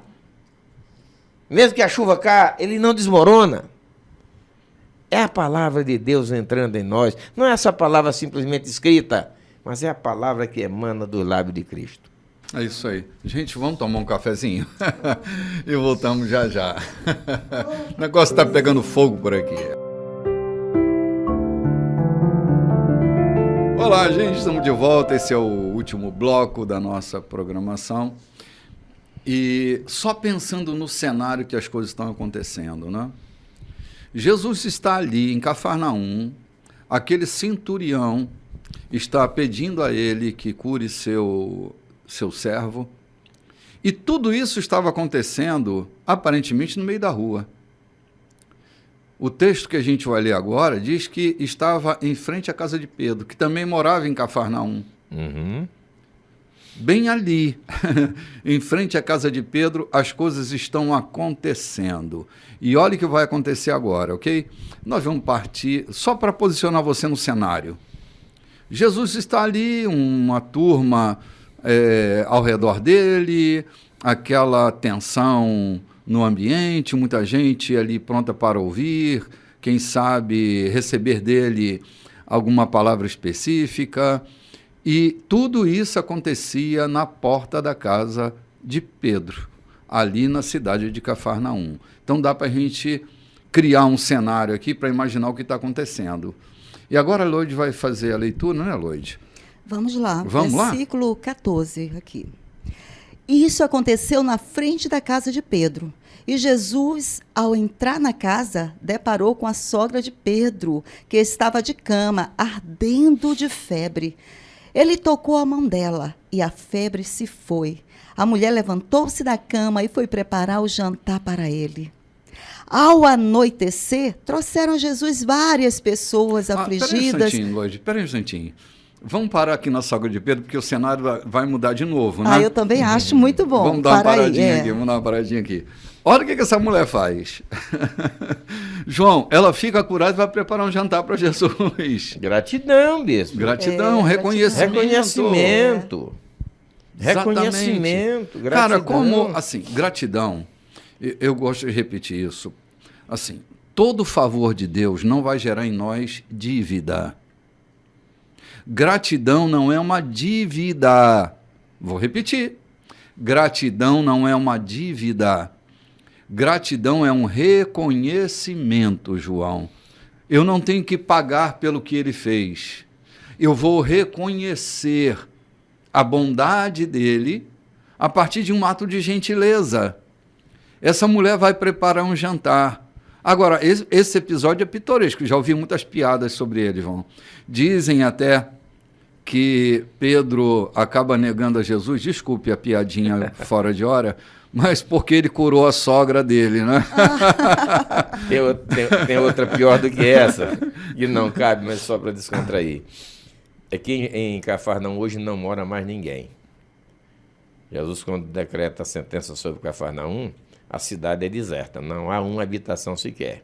Mesmo que a chuva caia, ele não desmorona. É a palavra de Deus entrando em nós. Não é essa palavra simplesmente escrita, mas é a palavra que emana do lábio de Cristo. É isso aí. Gente, vamos tomar um cafezinho? E voltamos já já. O negócio está pegando fogo por aqui. Olá, gente, estamos de volta. Esse é o último bloco da nossa programação. E só pensando no cenário que as coisas estão acontecendo, né? Jesus está ali em Cafarnaum, aquele centurião está pedindo a ele que cure seu servo, e tudo isso estava acontecendo aparentemente no meio da rua. O texto que a gente vai ler agora diz que estava em frente à casa de Pedro, que também morava em Cafarnaum. Uhum. Bem ali, em frente à casa de Pedro, as coisas estão acontecendo. E olha o que vai acontecer agora, ok? Nós vamos partir só para posicionar você no cenário. Jesus está ali, uma turma ao redor dele, aquela tensão no ambiente, muita gente ali pronta para ouvir, quem sabe receber dele alguma palavra específica. E tudo isso acontecia na porta da casa de Pedro, ali na cidade de Cafarnaum. Então dá para a gente criar um cenário aqui para imaginar o que está acontecendo. E agora a Loide vai fazer a leitura, né, Loide? Vamos lá, Vamos versículo 14 aqui. E isso aconteceu na frente da casa de Pedro. E Jesus, ao entrar na casa, deparou com a sogra de Pedro, que estava de cama, ardendo de febre. Ele tocou a mão dela e a febre se foi. A mulher levantou-se da cama e foi preparar o jantar para ele. Ao anoitecer, trouxeram a Jesus várias pessoas afligidas. Peraí um instantinho. Vamos parar aqui na sogra de Pedro, porque o cenário vai mudar de novo, né? Eu também acho muito bom. Vamos dar uma paradinha aqui, vamos dar uma paradinha aqui. Olha o que essa mulher faz. João, ela fica curada e vai preparar um jantar para Jesus. Gratidão, bispo. Gratidão, reconhecimento. Reconhecimento. Reconhecimento, gratidão. Cara, como, assim, gratidão, eu gosto de repetir isso. Assim, todo favor de Deus não vai gerar em nós dívida. Gratidão não é uma dívida. Vou repetir. Gratidão não é uma dívida. Gratidão é um reconhecimento, João. Eu não tenho que pagar pelo que ele fez. Eu vou reconhecer a bondade dele a partir de um ato de gentileza. Essa mulher vai preparar um jantar. Agora, esse episódio é pitoresco. Já ouvi muitas piadas sobre ele, João. Dizem até que Pedro acaba negando a Jesus. Desculpe a piadinha fora de hora, mas porque ele curou a sogra dele, né? Tem outra pior do que essa, que não cabe, mas só para descontrair. É que em Cafarnaum hoje não mora mais ninguém. Jesus, quando decreta a sentença sobre Cafarnaum, a cidade é deserta, não há uma habitação sequer.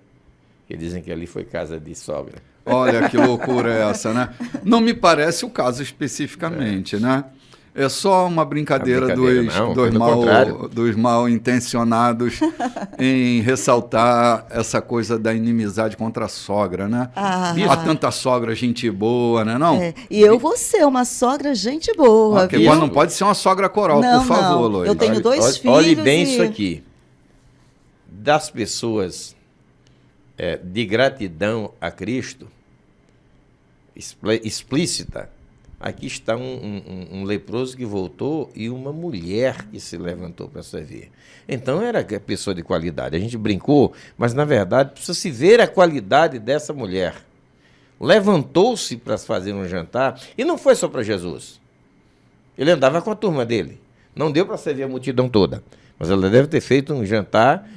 que dizem que ali foi casa de sogra. Olha que loucura é essa, né? Não me parece o caso especificamente, né? É só uma brincadeira, dos mal intencionados em ressaltar essa coisa da inimizade contra a sogra, né? Há tanta sogra, gente boa, né? Não? E eu vou ser uma sogra, gente boa, viu? Não pode ser uma sogra coral, não, por favor, Lois. Eu tenho dois filhos. Olhe bem isso aqui. Das pessoas de gratidão a Cristo, explícita, aqui está um leproso que voltou e uma mulher que se levantou para servir. Então era pessoa de qualidade. A gente brincou, mas na verdade precisa se ver a qualidade dessa mulher. Levantou-se para fazer um jantar e não foi só para Jesus. Ele andava com a turma dele. Não deu para servir a multidão toda, mas ela deve ter feito um jantar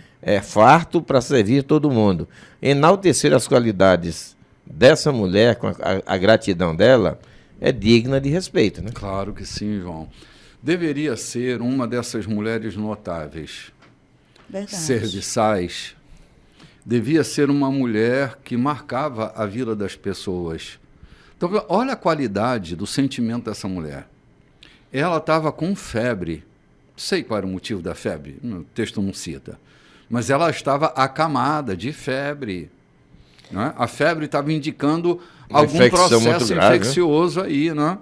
farto para servir todo mundo. Enaltecer as qualidades dessa mulher, com a gratidão dela, é digna de respeito, né? Claro que sim, João. Deveria ser uma dessas mulheres notáveis. Verdade. Serviçais. Devia ser uma mulher que marcava a vida das pessoas. Então, olha a qualidade do sentimento dessa mulher. Ela estava com febre. Sei qual era o motivo da febre, o texto não cita. Mas ela estava acamada de febre. Né? A febre estava indicando algum processo infeccioso aí, né?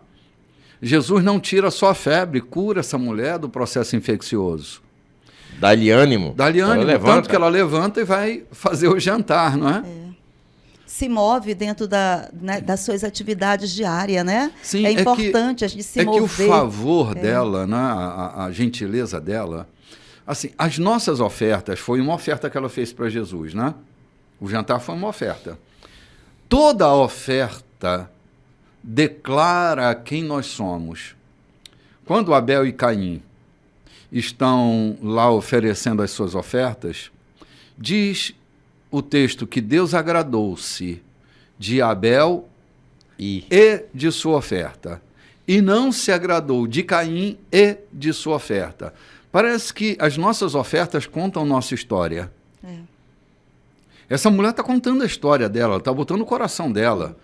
Jesus não tira só a febre, cura essa mulher do processo infeccioso. Dá-lhe ânimo. Dá-lhe ânimo, tanto que ela levanta e vai fazer o jantar, não é? Se move dentro das suas atividades diárias, né? Sim, é importante a gente se mover. É que o favor dela, né? A gentileza dela, assim, as nossas ofertas, foi uma oferta que ela fez para Jesus, né? O jantar foi uma oferta. Toda oferta declara quem nós somos. Quando Abel e Caim estão lá oferecendo as suas ofertas, diz o texto que Deus agradou-se de Abel e de sua oferta, e não se agradou de Caim e de sua oferta. Parece que as nossas ofertas contam nossa história. Essa mulher está contando a história dela, está botando o coração dela.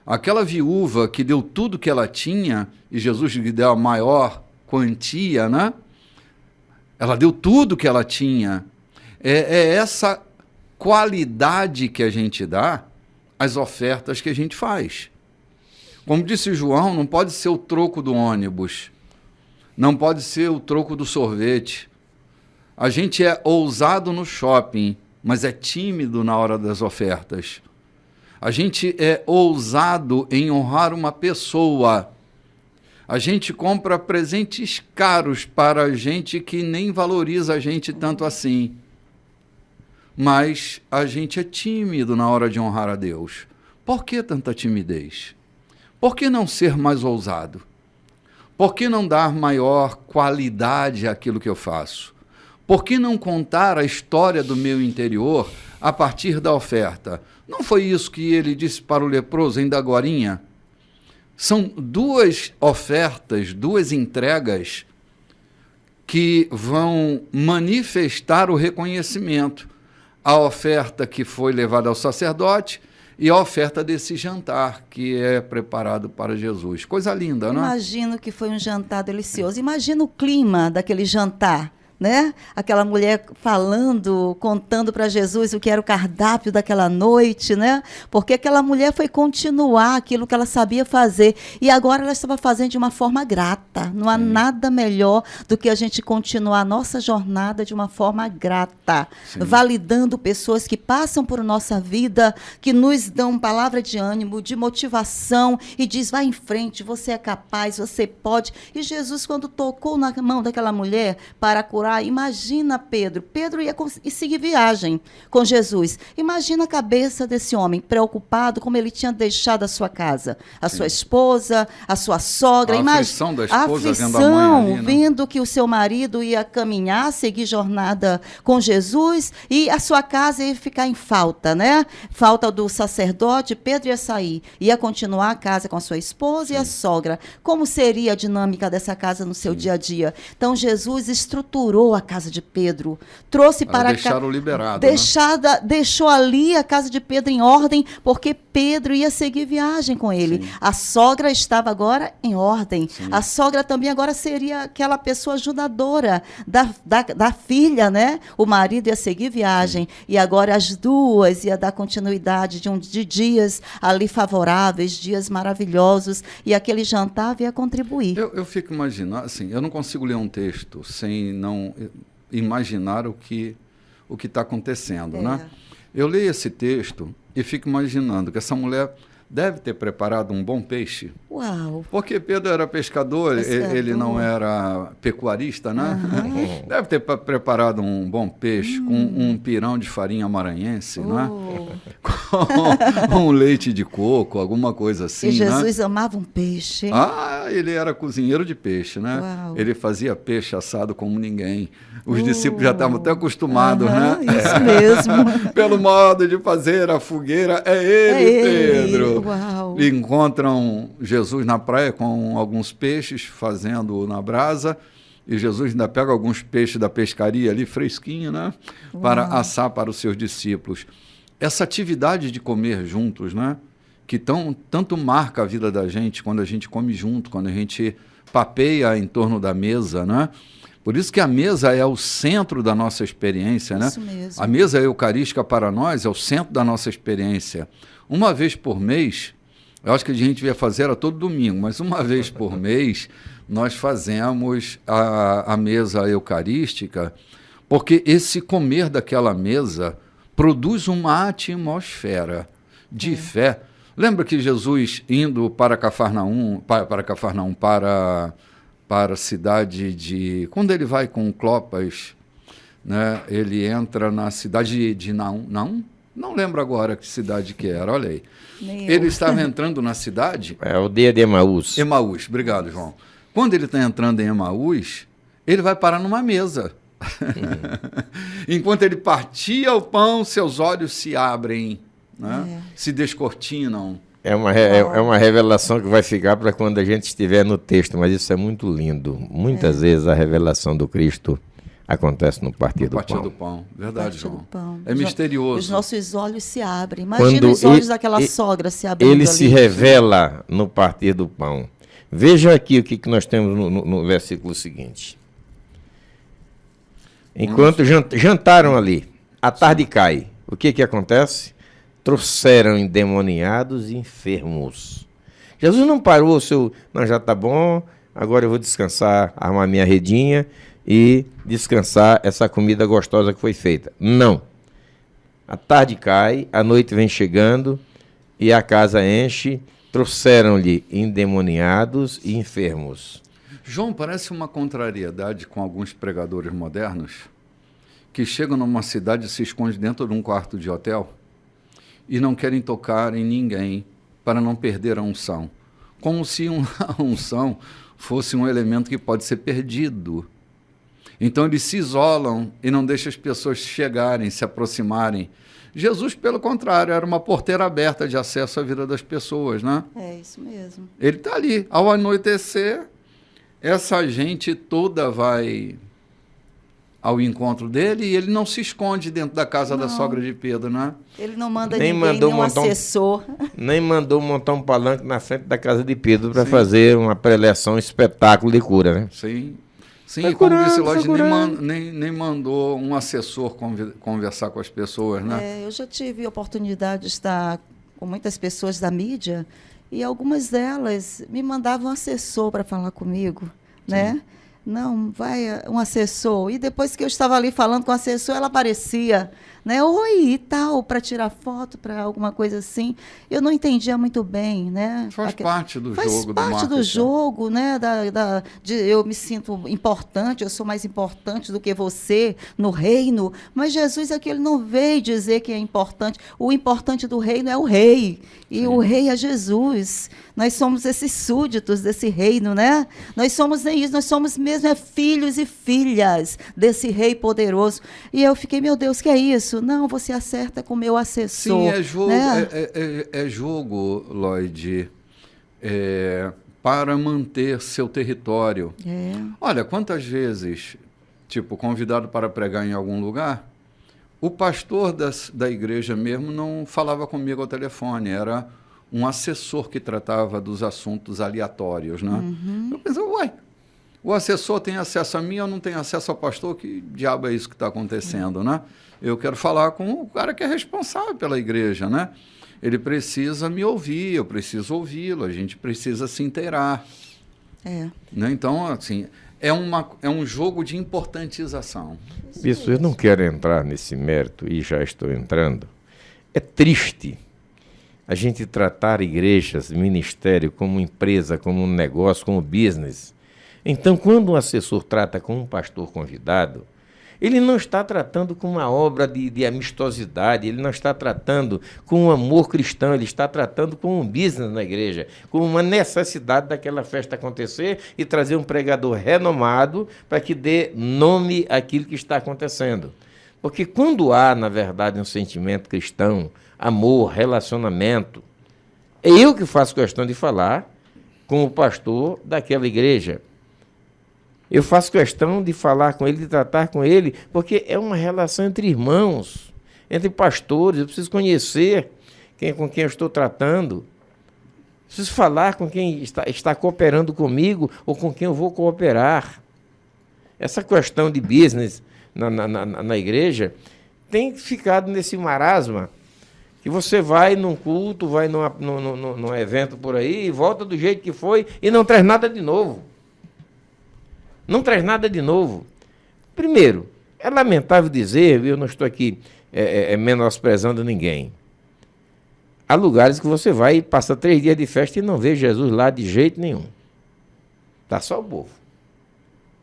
Aquela viúva que deu tudo que ela tinha, e Jesus lhe deu a maior quantia, né? Ela deu tudo que ela tinha. É essa qualidade que a gente dá às ofertas que a gente faz. Como disse João, não pode ser o troco do ônibus, não pode ser o troco do sorvete. A gente é ousado no shopping, mas é tímido na hora das ofertas. A gente é ousado em honrar uma pessoa. A gente compra presentes caros para gente que nem valoriza a gente tanto assim. Mas a gente é tímido na hora de honrar a Deus. Por que tanta timidez? Por que não ser mais ousado? Por que não dar maior qualidade àquilo que eu faço? Por que não contar a história do meu interior a partir da oferta? Não foi isso que ele disse para o leproso ainda agorinha? São duas ofertas, duas entregas que vão manifestar o reconhecimento. A oferta que foi levada ao sacerdote e a oferta desse jantar que é preparado para Jesus. Coisa linda, não é? Imagino que foi um jantar delicioso. Imagina o clima daquele jantar. Né? Aquela mulher falando, contando para Jesus o que era o cardápio daquela noite, né? Porque aquela mulher foi continuar aquilo que ela sabia fazer e agora ela estava fazendo de uma forma grata. Não há nada melhor do que a gente continuar a nossa jornada de uma forma grata, validando pessoas que passam por nossa vida, que nos dão palavra de ânimo, de motivação e diz, vai em frente, você é capaz, você pode. E Jesus, quando tocou na mão daquela mulher para curar, imagina Pedro ia seguir viagem com Jesus. Imagina a cabeça desse homem, preocupado, como ele tinha deixado a sua casa, a sua esposa, a sua sogra. A aflição da esposa vendo a mãe ali, né? Vendo que o seu marido ia caminhar, seguir jornada com Jesus e a sua casa ia ficar em falta, né? Falta do sacerdote, Pedro ia sair, ia continuar a casa com a sua esposa e a sogra. Como seria a dinâmica dessa casa no seu dia a dia? Então, Jesus estruturou liberou a casa de Pedro, trouxe para deixaram liberado, deixou ali a casa de Pedro em ordem, porque Pedro ia seguir viagem com ele. Sim. A sogra estava agora em ordem. Sim. A sogra também agora seria aquela pessoa ajudadora da filha, né? O marido ia seguir viagem. Sim. E agora as duas ia dar continuidade de dias ali favoráveis, dias maravilhosos, e aquele jantar ia contribuir. Eu fico imaginando, assim, eu não consigo ler um texto sem não imaginar o que está acontecendo, né? Eu leio esse texto e fico imaginando que essa mulher deve ter preparado um bom peixe. Uau! Porque Pedro era pescador, ele não era pecuarista, né? Uhum. Deve ter preparado um bom peixe com um pirão de farinha maranhense, né? Com um leite de coco, alguma coisa assim, e Jesus né? amava um peixe, hein? Ele era cozinheiro de peixe, né? Uau. Ele fazia peixe assado como ninguém. Os discípulos já estavam até acostumados, né? Isso mesmo. Pelo modo de fazer a fogueira, é ele, Pedro. Uau. E encontram Jesus na praia com alguns peixes, fazendo na brasa. E Jesus ainda pega alguns peixes da pescaria ali, fresquinho, né? Uau. Para assar para os seus discípulos. Essa atividade de comer juntos, né? Que tanto marca a vida da gente quando a gente come junto, quando a gente papeia em torno da mesa, né? Por isso que a mesa é o centro da nossa experiência, né? Isso mesmo. A mesa eucarística para nós é o centro da nossa experiência. Uma vez por mês, eu acho que a gente devia fazer era todo domingo, mas uma vez por mês nós fazemos a mesa eucarística, porque esse comer daquela mesa produz uma atmosfera de fé. Lembra que Jesus indo para Cafarnaum, para a cidade de... Quando ele vai com Clopas, né, ele entra na cidade de Naum? Não lembro agora que cidade que era, olha aí. Ele estava entrando na cidade... É o dia de Emaús. Emaús, obrigado, João. Quando ele está entrando em Emaús, ele vai parar numa mesa. Enquanto ele partia o pão, seus olhos se abrem, né? Se descortinam. É uma revelação que vai ficar para quando a gente estiver no texto, mas isso é muito lindo. Muitas vezes a revelação do Cristo acontece no partir do pão. Verdade, João. É misterioso. Os nossos olhos se abrem. Imagina os olhos daquela sogra se abrindo. Ele se revela no partir do pão. Veja aqui o que nós temos no versículo seguinte. Enquanto jantaram ali, a tarde cai. O que acontece? Trouxeram endemoniados e enfermos. Jesus não parou o seu... Não, já está bom, agora eu vou descansar, armar minha redinha e descansar essa comida gostosa que foi feita. Não. A tarde cai, a noite vem chegando e a casa enche. Trouxeram-lhe endemoniados e enfermos. João, parece uma contrariedade com alguns pregadores modernos que chegam numa cidade e se escondem dentro de um quarto de hotel e não querem tocar em ninguém para não perder a unção. Como se a unção fosse um elemento que pode ser perdido. Então eles se isolam e não deixam as pessoas chegarem, se aproximarem. Jesus, pelo contrário, era uma porteira aberta de acesso à vida das pessoas, né? É isso mesmo. Ele está ali. Ao anoitecer, essa gente toda vai ao encontro dele e ele não se esconde dentro da casa da sogra de Pedro, né? Ele não manda nenhum assessor. Nem mandou montar um palanque na frente da casa de Pedro para fazer uma preleção, um espetáculo de cura, né? Sim. Sim, como disse Lodge, nem mandou um assessor conversar com as pessoas, né? Eu já tive a oportunidade de estar com muitas pessoas da mídia e algumas delas me mandavam um assessor para falar comigo, né? Não, vai um assessor. E depois que eu estava ali falando com o assessor, ela aparecia, né? Oi, e tal, para tirar foto, para alguma coisa assim. Eu não entendia muito bem, né? Faz parte do jogo do marketing. Faz parte do jogo, né? Eu me sinto importante, eu sou mais importante do que você no reino. Mas Jesus aqui, ele não veio dizer que é importante. O importante do reino é o rei. E o rei é Jesus. Nós somos esses súditos desse reino, né? Nós somos isso, nós somos mesmo filhos e filhas desse rei poderoso. E eu fiquei, meu Deus, que é isso? Não, você acerta com o meu assessor. Sim, é jogo, né? é jogo, Lloyd, para manter seu território. Olha, quantas vezes tipo, convidado para pregar em algum lugar, o pastor da igreja mesmo não falava comigo ao telefone, era um assessor que tratava dos assuntos aleatórios, né? Eu pensei, uai, o assessor tem acesso a mim, eu não tenho acesso ao pastor, que diabo é isso que está acontecendo, né? Eu quero falar com o cara que é responsável pela igreja, né? Ele precisa me ouvir, eu preciso ouvi-lo, a gente precisa se inteirar. Né? Então, assim, é um jogo de importantização. Isso, eu não quero entrar nesse mérito, e já estou entrando. É triste a gente tratar igrejas, ministério, como empresa, como um negócio, como business. Então, quando um assessor trata com um pastor convidado, ele não está tratando com uma obra de amistosidade, ele não está tratando com um amor cristão, ele está tratando com um business na igreja, com uma necessidade daquela festa acontecer e trazer um pregador renomado para que dê nome àquilo que está acontecendo. Porque quando há, na verdade, um sentimento cristão, amor, relacionamento, é eu que faço questão de falar com o pastor daquela igreja. Eu faço questão de falar com ele, de tratar com ele, porque é uma relação entre irmãos, entre pastores. Eu preciso conhecer com quem eu estou tratando. Preciso falar com quem está cooperando comigo ou com quem eu vou cooperar. Essa questão de business na igreja tem ficado nesse marasma, que você vai num culto, vai num evento por aí, e volta do jeito que foi e não traz nada de novo. Não traz nada de novo. Primeiro, é lamentável dizer, eu não estou aqui menosprezando ninguém. Há lugares que você vai e passa 3 dias de festa e não vê Jesus lá de jeito nenhum. Está só o povo.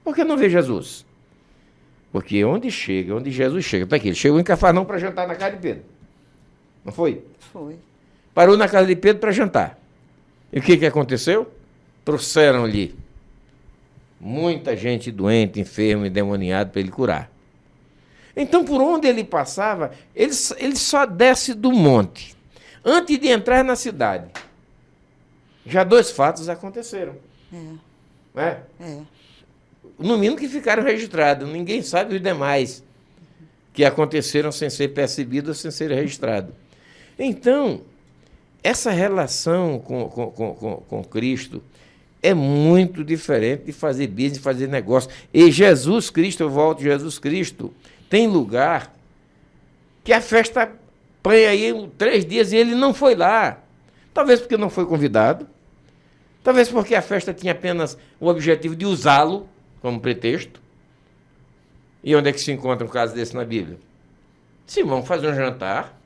Por que não vê Jesus? Porque onde Jesus chega, está aqui, ele chegou em Cafarnaum para jantar na casa de Pedro. Não foi? Foi. Parou na casa de Pedro para jantar. E o que aconteceu? Trouxeram-lhe muita gente doente, enfermo, endemoniado para ele curar. Então, por onde ele passava, ele só desce do monte. Antes de entrar na cidade, já 2 fatos aconteceram. Não é? No mínimo que ficaram registrados. Ninguém sabe os demais que aconteceram sem ser percebidos, sem ser registrados. Então, essa relação com Cristo é muito diferente de fazer business, de fazer negócio. E Jesus Cristo, eu volto, Jesus Cristo, tem lugar que a festa põe aí 3 dias e ele não foi lá. Talvez porque não foi convidado, talvez porque a festa tinha apenas o objetivo de usá-lo como pretexto. E onde é que se encontra um caso desse na Bíblia? Simão faz um jantar,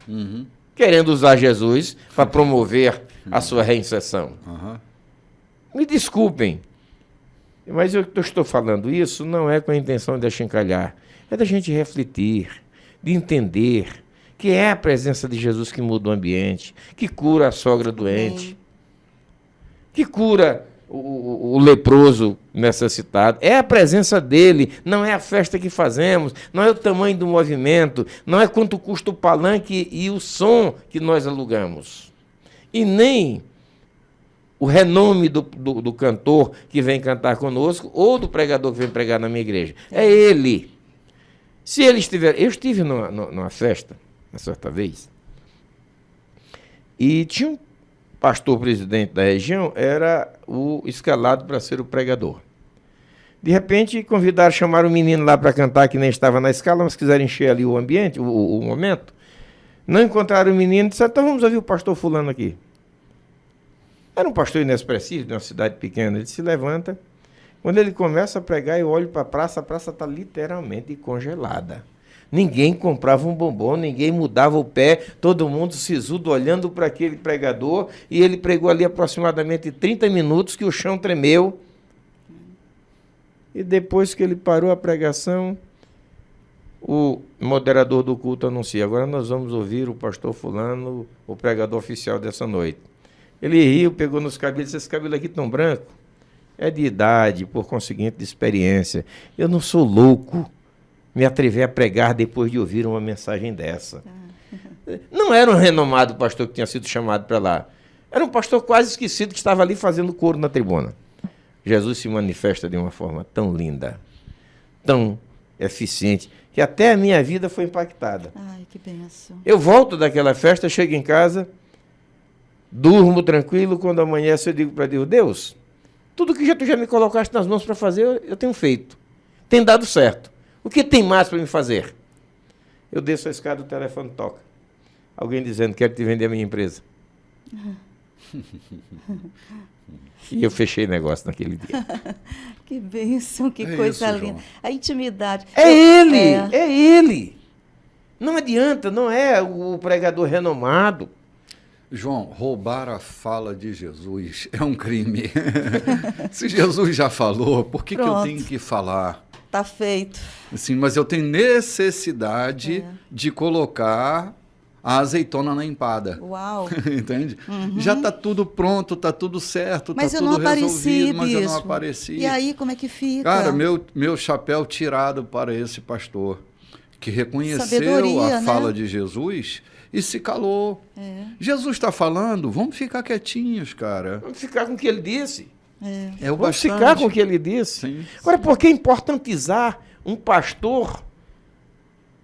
querendo usar Jesus para promover a sua reinserção. Me desculpem, mas eu estou falando isso não é com a intenção de achincalhar, é da gente refletir, de entender que é a presença de Jesus que muda o ambiente, que cura a sogra doente, que cura o leproso necessitado. É a presença dele, não é a festa que fazemos, não é o tamanho do movimento, não é quanto custa o palanque e o som que nós alugamos, e nem o renome do cantor que vem cantar conosco ou do pregador que vem pregar na minha igreja. É ele. Se ele estiver... Eu estive numa festa, uma certa vez, e tinha um pastor presidente da região, era o escalado para ser o pregador. De repente, convidaram, chamaram o menino lá para cantar, que nem estava na escala, mas quiseram encher ali o ambiente, o momento. Não encontraram o menino e disseram, então vamos ouvir o pastor fulano aqui. Era um pastor inexpressivo, de uma cidade pequena. Ele se levanta. Quando ele começa a pregar, eu olho para a praça está literalmente congelada. Ninguém comprava um bombom, ninguém mudava o pé, todo mundo sisudo olhando para aquele pregador, e ele pregou ali aproximadamente 30 minutos, que o chão tremeu. E depois que ele parou a pregação, o moderador do culto anuncia, agora nós vamos ouvir o pastor fulano, o pregador oficial dessa noite. Ele riu, pegou nos cabelos, disse, esse cabelo aqui tão branco é de idade, por conseguinte, de experiência. Eu não sou louco me atrever a pregar depois de ouvir uma mensagem dessa. Não era um renomado pastor que tinha sido chamado para lá. Era um pastor quase esquecido que estava ali fazendo coro na tribuna. Jesus se manifesta de uma forma tão linda, tão eficiente, que até a minha vida foi impactada. Ai, que benção. Eu volto daquela festa, chego em casa, durmo tranquilo, quando amanhece eu digo para Deus, Deus, tudo que tu já me colocaste nas mãos para fazer, eu tenho feito. Tem dado certo. O que tem mais para me fazer? Eu desço a escada, o telefone toca. Alguém dizendo, quero te vender a minha empresa. E eu fechei negócio naquele dia. Que bênção, que coisa linda. João. A intimidade. É ele. Não adianta, não é o pregador renomado. João, roubar a fala de Jesus é um crime. Se Jesus já falou, por que eu tenho que falar? Tá feito. Sim, mas eu tenho necessidade de colocar a azeitona na empada. Uau. Entende? Já está tudo pronto, está tudo certo, está tudo apareci, resolvido, mas eu não bispo. apareci. E aí, como é que fica? Cara, meu chapéu tirado para esse pastor, que reconheceu Sabedoria, a né? fala de Jesus e se calou. Jesus está falando, vamos ficar quietinhos, cara. Vamos ficar com o que ele disse. É o Vamos bastante. ficar com o que ele disse. Sim. Agora, por que importantizar um pastor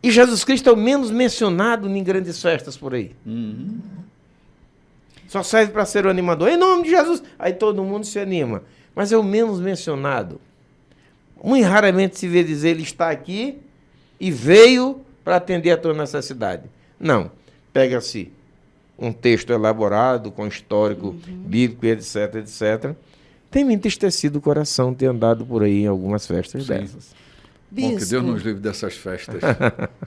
e Jesus Cristo é o menos mencionado em grandes festas por aí? Só serve para ser o animador. Em nome de Jesus. Aí todo mundo se anima. Mas é o menos mencionado. Muito raramente se vê dizer, ele está aqui e veio para atender a tua necessidade. Não. Pega-se um texto elaborado, com histórico bíblico, etc, etc. Tem me entristecido o coração ter andado por aí em algumas festas dessas. Bom, que Bispo. Deus nos livre dessas festas.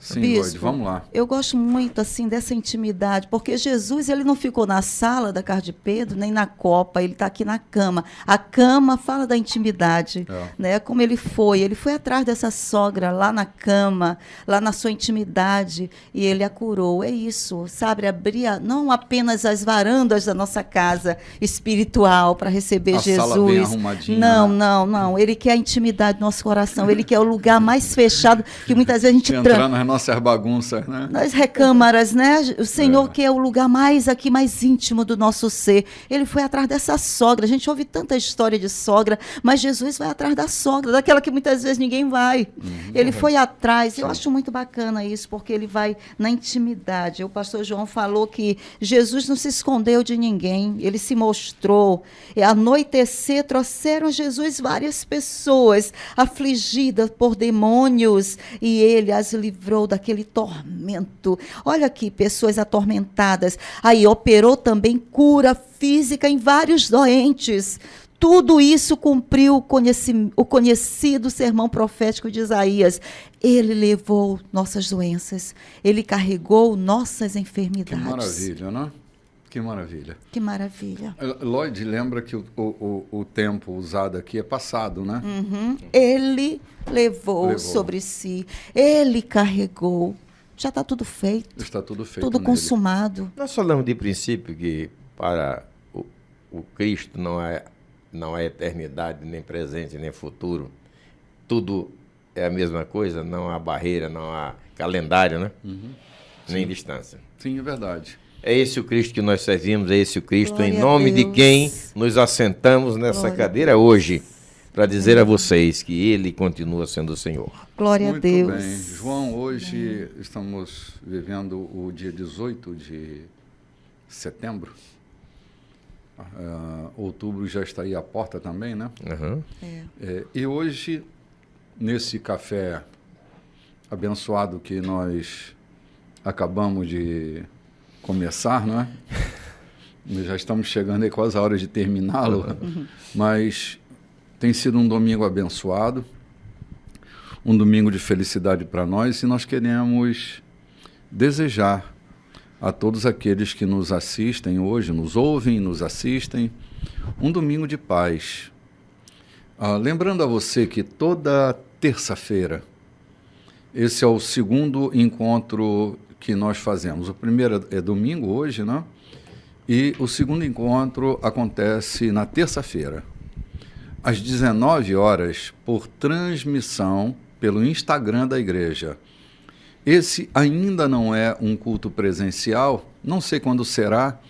Sim, Bispo, Lloyd, vamos lá. Eu gosto muito assim dessa intimidade, porque Jesus ele não ficou na sala da casa de Pedro, nem na copa, ele está aqui na cama. A cama fala da intimidade, né? Como ele foi atrás dessa sogra lá na cama, lá na sua intimidade, e ele a curou. É isso, sabe? Abria não apenas as varandas da nossa casa espiritual para receber A Jesus. sala bem arrumadinha, Não, né? não. Ele quer a intimidade do nosso coração, ele quer o lugar mais fechado, que muitas vezes a gente Entrar nas nossas bagunças, né? nas recâmaras, né? O Senhor que é o lugar mais aqui, mais íntimo do nosso ser. Ele foi atrás dessa sogra. A gente ouve tanta história de sogra, mas Jesus vai atrás da sogra, daquela que muitas vezes ninguém vai. Ele foi atrás. Eu acho muito bacana isso, porque ele vai na intimidade. O pastor João falou que Jesus não se escondeu de ninguém, ele se mostrou. E ao anoitecer, trouxeram a Jesus várias pessoas afligidas por demônios, e ele as livrou daquele tormento. Olha aqui, pessoas atormentadas. Aí operou também cura física em vários doentes. Tudo isso cumpriu o conhecido sermão profético de Isaías. Ele levou nossas doenças, ele carregou nossas enfermidades. Que maravilha, né? Que maravilha. Que maravilha. Lloyd, lembra que o tempo usado aqui é passado, né? Ele levou sobre si, ele carregou. Já está tudo feito. Está tudo feito. Tudo nele. consumado. Nós falamos de princípio que para o Cristo não é eternidade, nem presente, nem futuro. Tudo é a mesma coisa, não há barreira, não há calendário, né? Nem distância. Sim, é verdade. É esse o Cristo que nós servimos, é esse o Cristo Glória em a nome de Deus. quem nos assentamos nessa Glória a cadeira hoje, para dizer a vocês que Ele continua sendo o Senhor. Glória Muito a Deus. bem. João, hoje estamos vivendo o dia 18 de setembro. Outubro já está aí à porta também, né? Uhum. E hoje, nesse café abençoado que nós acabamos de começar, não é? Já estamos chegando aí quase a hora de terminá-lo, mas tem sido um domingo abençoado, um domingo de felicidade para nós, e nós queremos desejar a todos aqueles que nos assistem hoje, nos ouvem, nos assistem, um domingo de paz. Lembrando a você que toda terça-feira, esse é o segundo encontro que nós fazemos. O primeiro é domingo, hoje, né? E o segundo encontro acontece na terça-feira, às 19 horas, por transmissão pelo Instagram da igreja. Esse ainda não é um culto presencial, não sei quando será,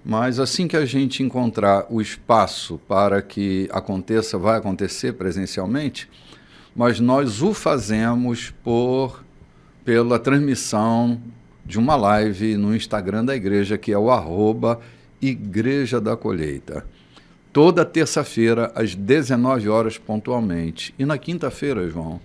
mas assim que a gente encontrar o espaço para que aconteça, vai acontecer presencialmente, mas nós o fazemos pela transmissão de uma live no Instagram da igreja, que é o @Igreja da Colheita. Toda terça-feira, às 19 horas pontualmente. E na quinta-feira, João,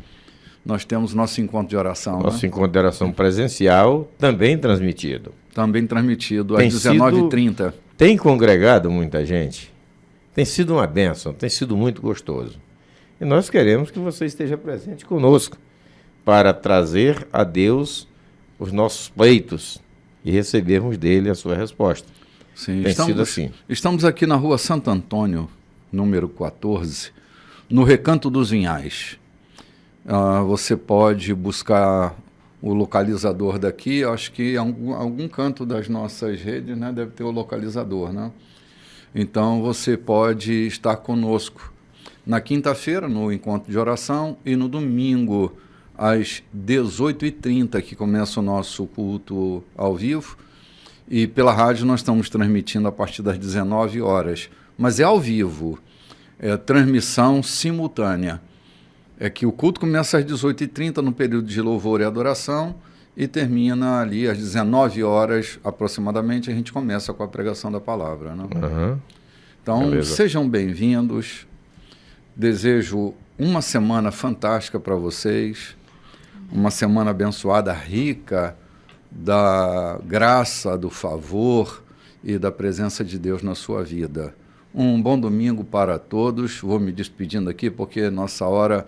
nós temos nosso encontro de oração. Nosso encontro de oração presencial, também transmitido. Também transmitido às 19h30. Tem congregado muita gente. Tem sido uma bênção, tem sido muito gostoso. E nós queremos que você esteja presente conosco para trazer a Deus os nossos pleitos e recebermos dele a sua resposta. Sim, tem sido assim. Estamos aqui na rua Santo Antônio, número 14, no Recanto dos Vinhais. Você pode buscar o localizador daqui, acho que em algum canto das nossas redes, né, deve ter o localizador, né? Então você pode estar conosco na quinta-feira, no encontro de oração, e no domingo, às 18h30, que começa o nosso culto ao vivo. E pela rádio nós estamos transmitindo a partir das 19 horas. Mas é ao vivo, é transmissão simultânea. É que o culto começa às 18h30, no período de louvor e adoração, e termina ali às 19 horas aproximadamente, a gente começa com a pregação da palavra. Né? Uhum. Então, Beleza. Sejam bem-vindos. Desejo uma semana fantástica para vocês, uma semana abençoada, rica da graça, do favor e da presença de Deus na sua vida. Um bom domingo para todos. Vou me despedindo aqui porque nossa hora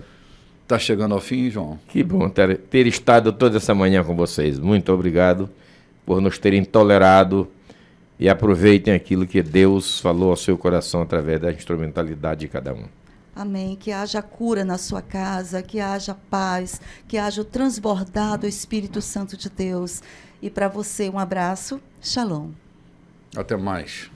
está chegando ao fim, João. Que bom ter estado toda essa manhã com vocês. Muito obrigado por nos terem tolerado e aproveitem aquilo que Deus falou ao seu coração através da instrumentalidade de cada um. Amém. Que haja cura na sua casa, que haja paz, que haja o transbordar do Espírito Santo de Deus. E para você, um abraço. Shalom. Até mais.